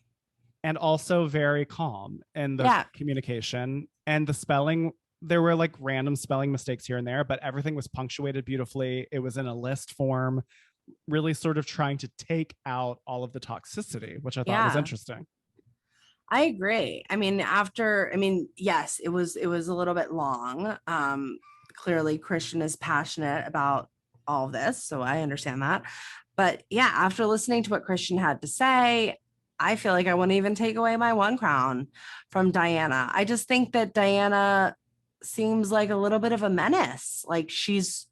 Speaker 3: And also very calm in the communication and the spelling. There were like random spelling mistakes here and there, but everything was punctuated beautifully. It was in a list form, really sort of trying to take out all of the toxicity, which I thought was interesting.
Speaker 2: I agree. I mean, yes, it was a little bit long. Clearly Christian is passionate about all of this, so I understand that. But yeah, after listening to what Christian had to say, I feel like I wouldn't even take away my one crown from Diana. I just think that Diana seems like a little bit of a menace. Like she's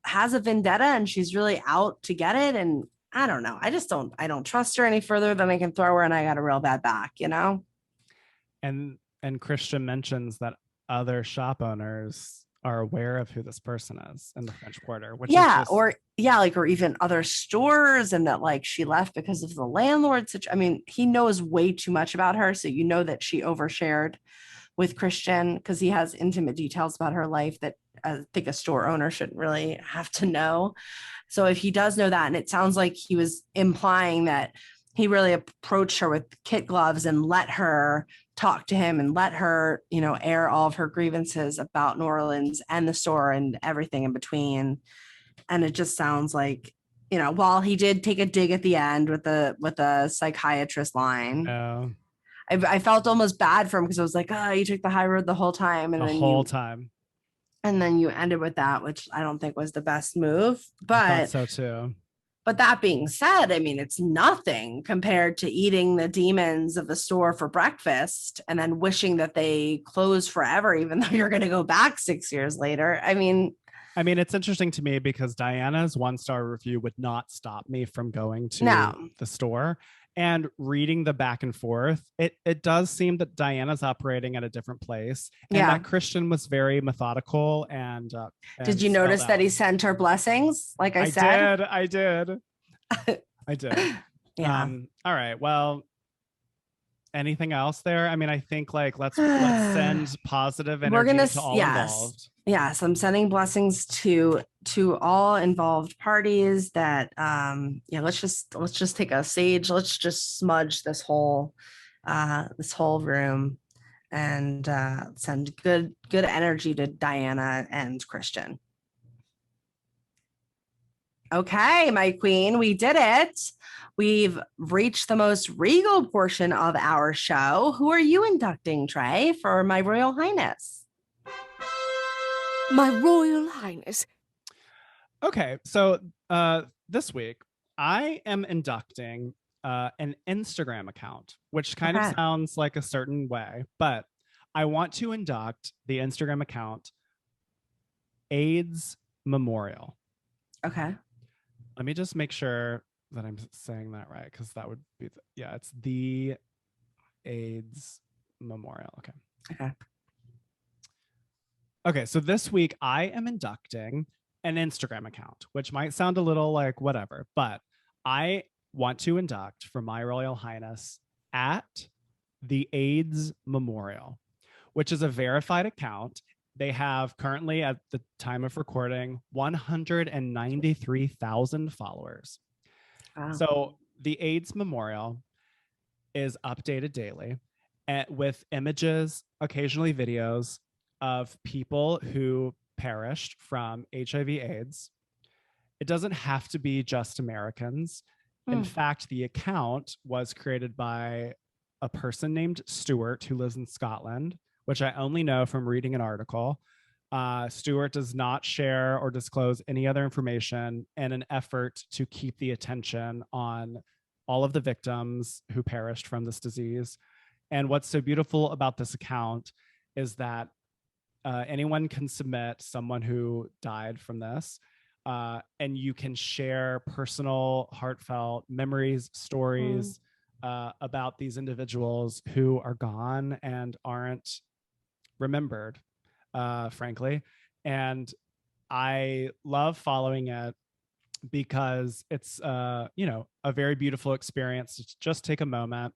Speaker 2: has a vendetta and she's really out to get it. And I don't know. I don't trust her any further than I can throw her, and I got a real bad back, you know?
Speaker 3: And Christian mentions that other shop owners are aware of who this person is in the French Quarter, which is just...
Speaker 2: or even other stores, and that like she left because of the landlord. I mean, he knows way too much about her. So you know that she overshared with Christian because he has intimate details about her life that I think a store owner shouldn't really have to know. So if he does know that, and it sounds like he was implying that he really approached her with kid gloves and let her talk to him and let her, air all of her grievances about New Orleans and the store and everything in between. And it just sounds like, while he did take a dig at the end with the psychiatrist line, I felt almost bad for him because I was like, oh, you took the high road the whole time. And then you ended with that, which I don't think was the best move. But
Speaker 3: I thought so too.
Speaker 2: But that being said, I mean, it's nothing compared to eating the demons of the store for breakfast and then wishing that they close forever, even though you're going to go back 6 years later. I mean,
Speaker 3: it's interesting to me because Diana's 1-star review would not stop me from going to the store and reading the back and forth. It does seem that Diana's operating at a different place, and that Christian was very methodical. And
Speaker 2: did you notice that he sent her blessings? Like I said,
Speaker 3: I did.
Speaker 2: Yeah.
Speaker 3: All right. Well, anything else there? I mean, I think like let's send positive energy to all involved.
Speaker 2: Yes, I'm sending blessings to all involved parties. That let's just take a sage. Let's just smudge this whole room and send good energy to Diana and Christian. Okay, my queen, we did it. We've reached the most regal portion of our show. Who are you inducting, Trey, for my Royal Highness?
Speaker 5: My Royal Highness.
Speaker 3: Okay, so this week I am inducting an Instagram account, which kind of sounds like a certain way, but I want to induct the Instagram account AIDS Memorial.
Speaker 2: Okay.
Speaker 3: Let me just make sure that I'm saying that right, because that would be it's the AIDS Memorial. Okay, so this week I am inducting an Instagram account, which might sound a little like whatever, but I want to induct for my Royal Highness at the AIDS Memorial, which is a verified account. They have currently, at the time of recording, 193,000 followers. Wow. So the AIDS Memorial is updated daily with images, occasionally videos of people who perished from HIV/AIDS. It doesn't have to be just Americans. In fact, the account was created by a person named Stuart who lives in Scotland, which I only know from reading an article. Stuart does not share or disclose any other information in an effort to keep the attention on all of the victims who perished from this disease. And what's so beautiful about this account is that anyone can submit someone who died from this, and you can share personal, heartfelt memories, stories about these individuals who are gone and aren't remembered, frankly. And I love following it because it's a very beautiful experience to just take a moment,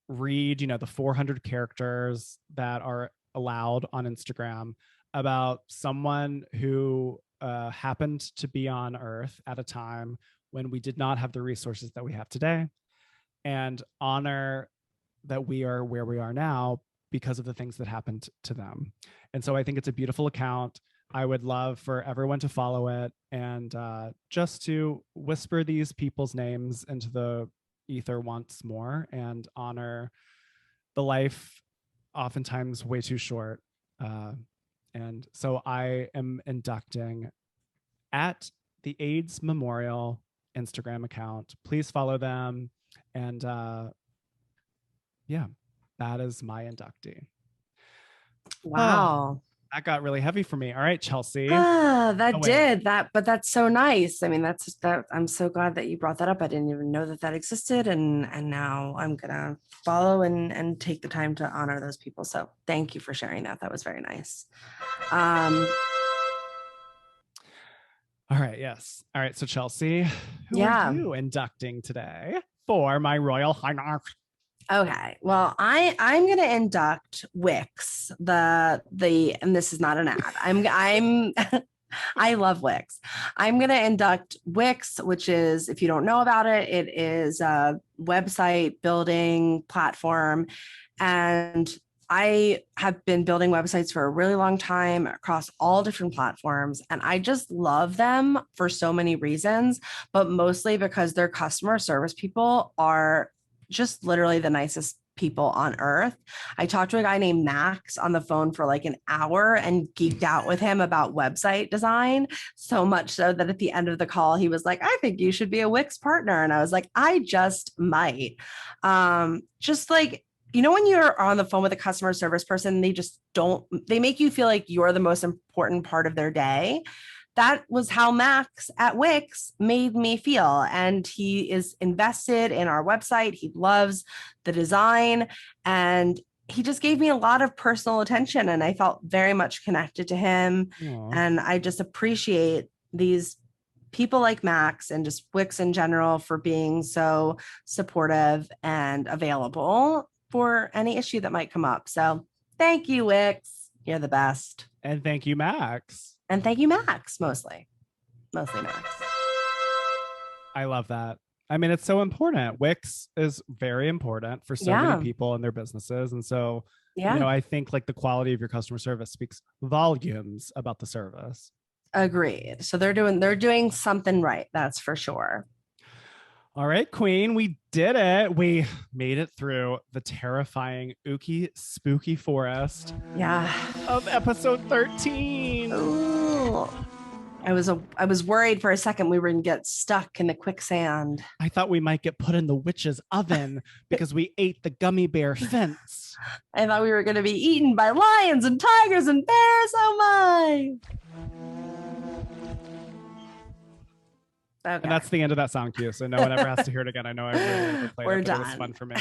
Speaker 3: read the 400 characters that are allowed on Instagram about someone who happened to be on Earth at a time when we did not have the resources that we have today, and honor that we are where we are now because of the things that happened to them. And so I think it's a beautiful account. I would love for everyone to follow it and just to whisper these people's names into the ether once more and honor the life oftentimes way too short. And so I am inducting at the AIDS Memorial Instagram account. Please follow them. And yeah, that is my inductee.
Speaker 2: Wow.
Speaker 3: That got really heavy for me. All right, Chelsey.
Speaker 2: That
Speaker 3: Oh, wait.
Speaker 2: did that, but that's so nice. I mean, that's that. I'm so glad that you brought that up. I didn't even know that that existed, and now I'm gonna follow and take the time to honor those people. So thank you for sharing that. That was very nice.
Speaker 3: All right, yes. All right, so Chelsey, who
Speaker 2: Yeah.
Speaker 3: are you inducting today for my Royal Highness?
Speaker 2: Okay, well, I'm gonna induct Wix, the and this is not an ad. I'm I love Wix. I'm gonna induct Wix, which is, if you don't know about it, it is a website building platform, and I have been building websites for a really long time across all different platforms, and I just love them for so many reasons, but mostly because their customer service people are just literally the nicest people on earth. I talked to a guy named Max on the phone for like an hour and geeked out with him about website design, so much so that at the end of the call, he was like, I think you should be a Wix partner. And I was like, I just might. Just like, you know, when you're on the phone with a customer service person, they make you feel like you're the most important part of their day. That was how Max at Wix made me feel. And he is invested in our website. He loves the design. And he just gave me a lot of personal attention. And I felt very much connected to him.
Speaker 3: Aww.
Speaker 2: And I just appreciate these people like Max and just Wix in general for being so supportive and available for any issue that might come up. So thank you, Wix. You're the best.
Speaker 3: And thank you, Max.
Speaker 2: And thank you, Max, mostly Max.
Speaker 3: I love that. I mean, it's so important. Wix is very important for so many people and their businesses. And so, you know, I think like the quality of your customer service speaks volumes about the service.
Speaker 2: Agreed. So they're doing something right. That's for sure.
Speaker 3: All right, Queen, we did it. We made it through the terrifying, ooky, spooky forest.
Speaker 2: Yeah.
Speaker 3: Of episode 13.
Speaker 2: Ooh. I was worried for a second we were going to get stuck in the quicksand.
Speaker 3: I thought we might get put in the witch's oven because we ate the gummy bear fence.
Speaker 2: I thought we were going to be eaten by lions and tigers and bears. Oh my. Okay.
Speaker 3: And that's the end of that sound cue, so no one ever has to hear it again. I know I really played
Speaker 2: We're
Speaker 3: it, but
Speaker 2: done.
Speaker 3: it was fun for me.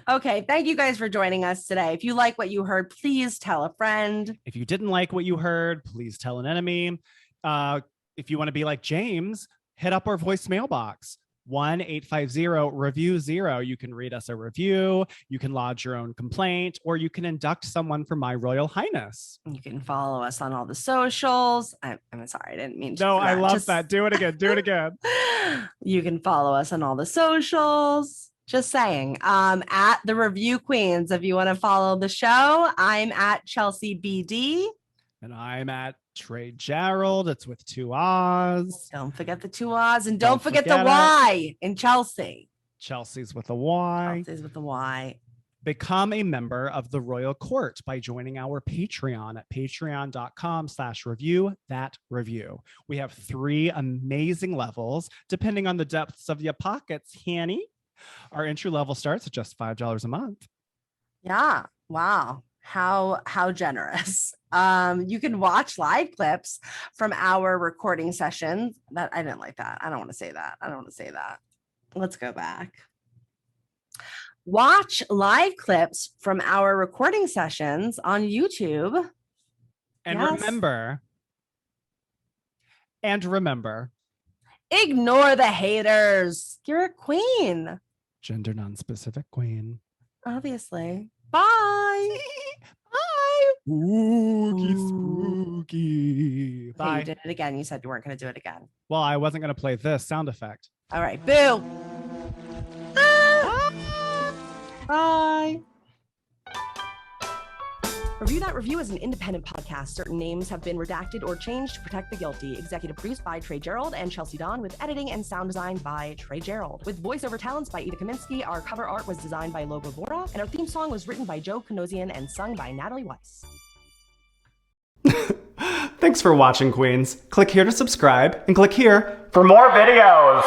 Speaker 2: Okay, thank you guys for joining us today. If you like what you heard, please tell a friend.
Speaker 3: If you didn't like what you heard, please tell an enemy. If you want to be like James, hit up our voicemail box. 1-850-REVIEW-0. You can read us a review, you can lodge your own complaint, or you can induct someone for my Royal Highness.
Speaker 2: You can follow us on all the socials. I'm sorry, I didn't mean to.
Speaker 3: No, I love that. Do it again. Do it again.
Speaker 2: You can follow us on all the socials. Just saying. At the Review Queens, if you want to follow the show, I'm at Chelsey BD.
Speaker 3: And I'm at Trey Gerrald. It's with 2 R's.
Speaker 2: Don't forget the 2 R's, and don't forget the
Speaker 3: forget
Speaker 2: Y in Chelsey.
Speaker 3: Chelsey's with a Y.
Speaker 2: Chelsea's with the Y.
Speaker 3: Become a member of the Royal Court by joining our Patreon at patreon.com/review-that-review. We have 3 amazing levels, depending on the depths of your pockets, Hanny. Our entry level starts at just $5 a month.
Speaker 2: Yeah. Wow. How generous. You can watch live clips from our recording sessions. That I didn't like that. I don't want to say that. Let's go back. Watch live clips from our recording sessions on YouTube.
Speaker 3: And
Speaker 2: Yes.
Speaker 3: remember,
Speaker 2: Ignore the haters. You're a queen.
Speaker 3: gender non-specific queen.
Speaker 2: Obviously. Bye.
Speaker 3: Bye. Spooky, spooky.
Speaker 2: Okay,
Speaker 3: Bye.
Speaker 2: you did it again. You said you weren't going to do it again.
Speaker 3: Well, I wasn't going to play this sound effect.
Speaker 2: All right. Boo. Ah. Bye. Review That Review is an independent podcast. Certain names have been redacted or changed to protect the guilty. Executive produced by Trey Gerrald and Chelsey Donn, with editing and sound design by Trey Gerrald. With voiceover talents by Eva Kaminsky, our cover art was designed by LogoVora, and our theme song was written by Joe Kinosian and sung by Natalie Weiss.
Speaker 3: Thanks for watching, Queens. Click here to subscribe and click here for more videos.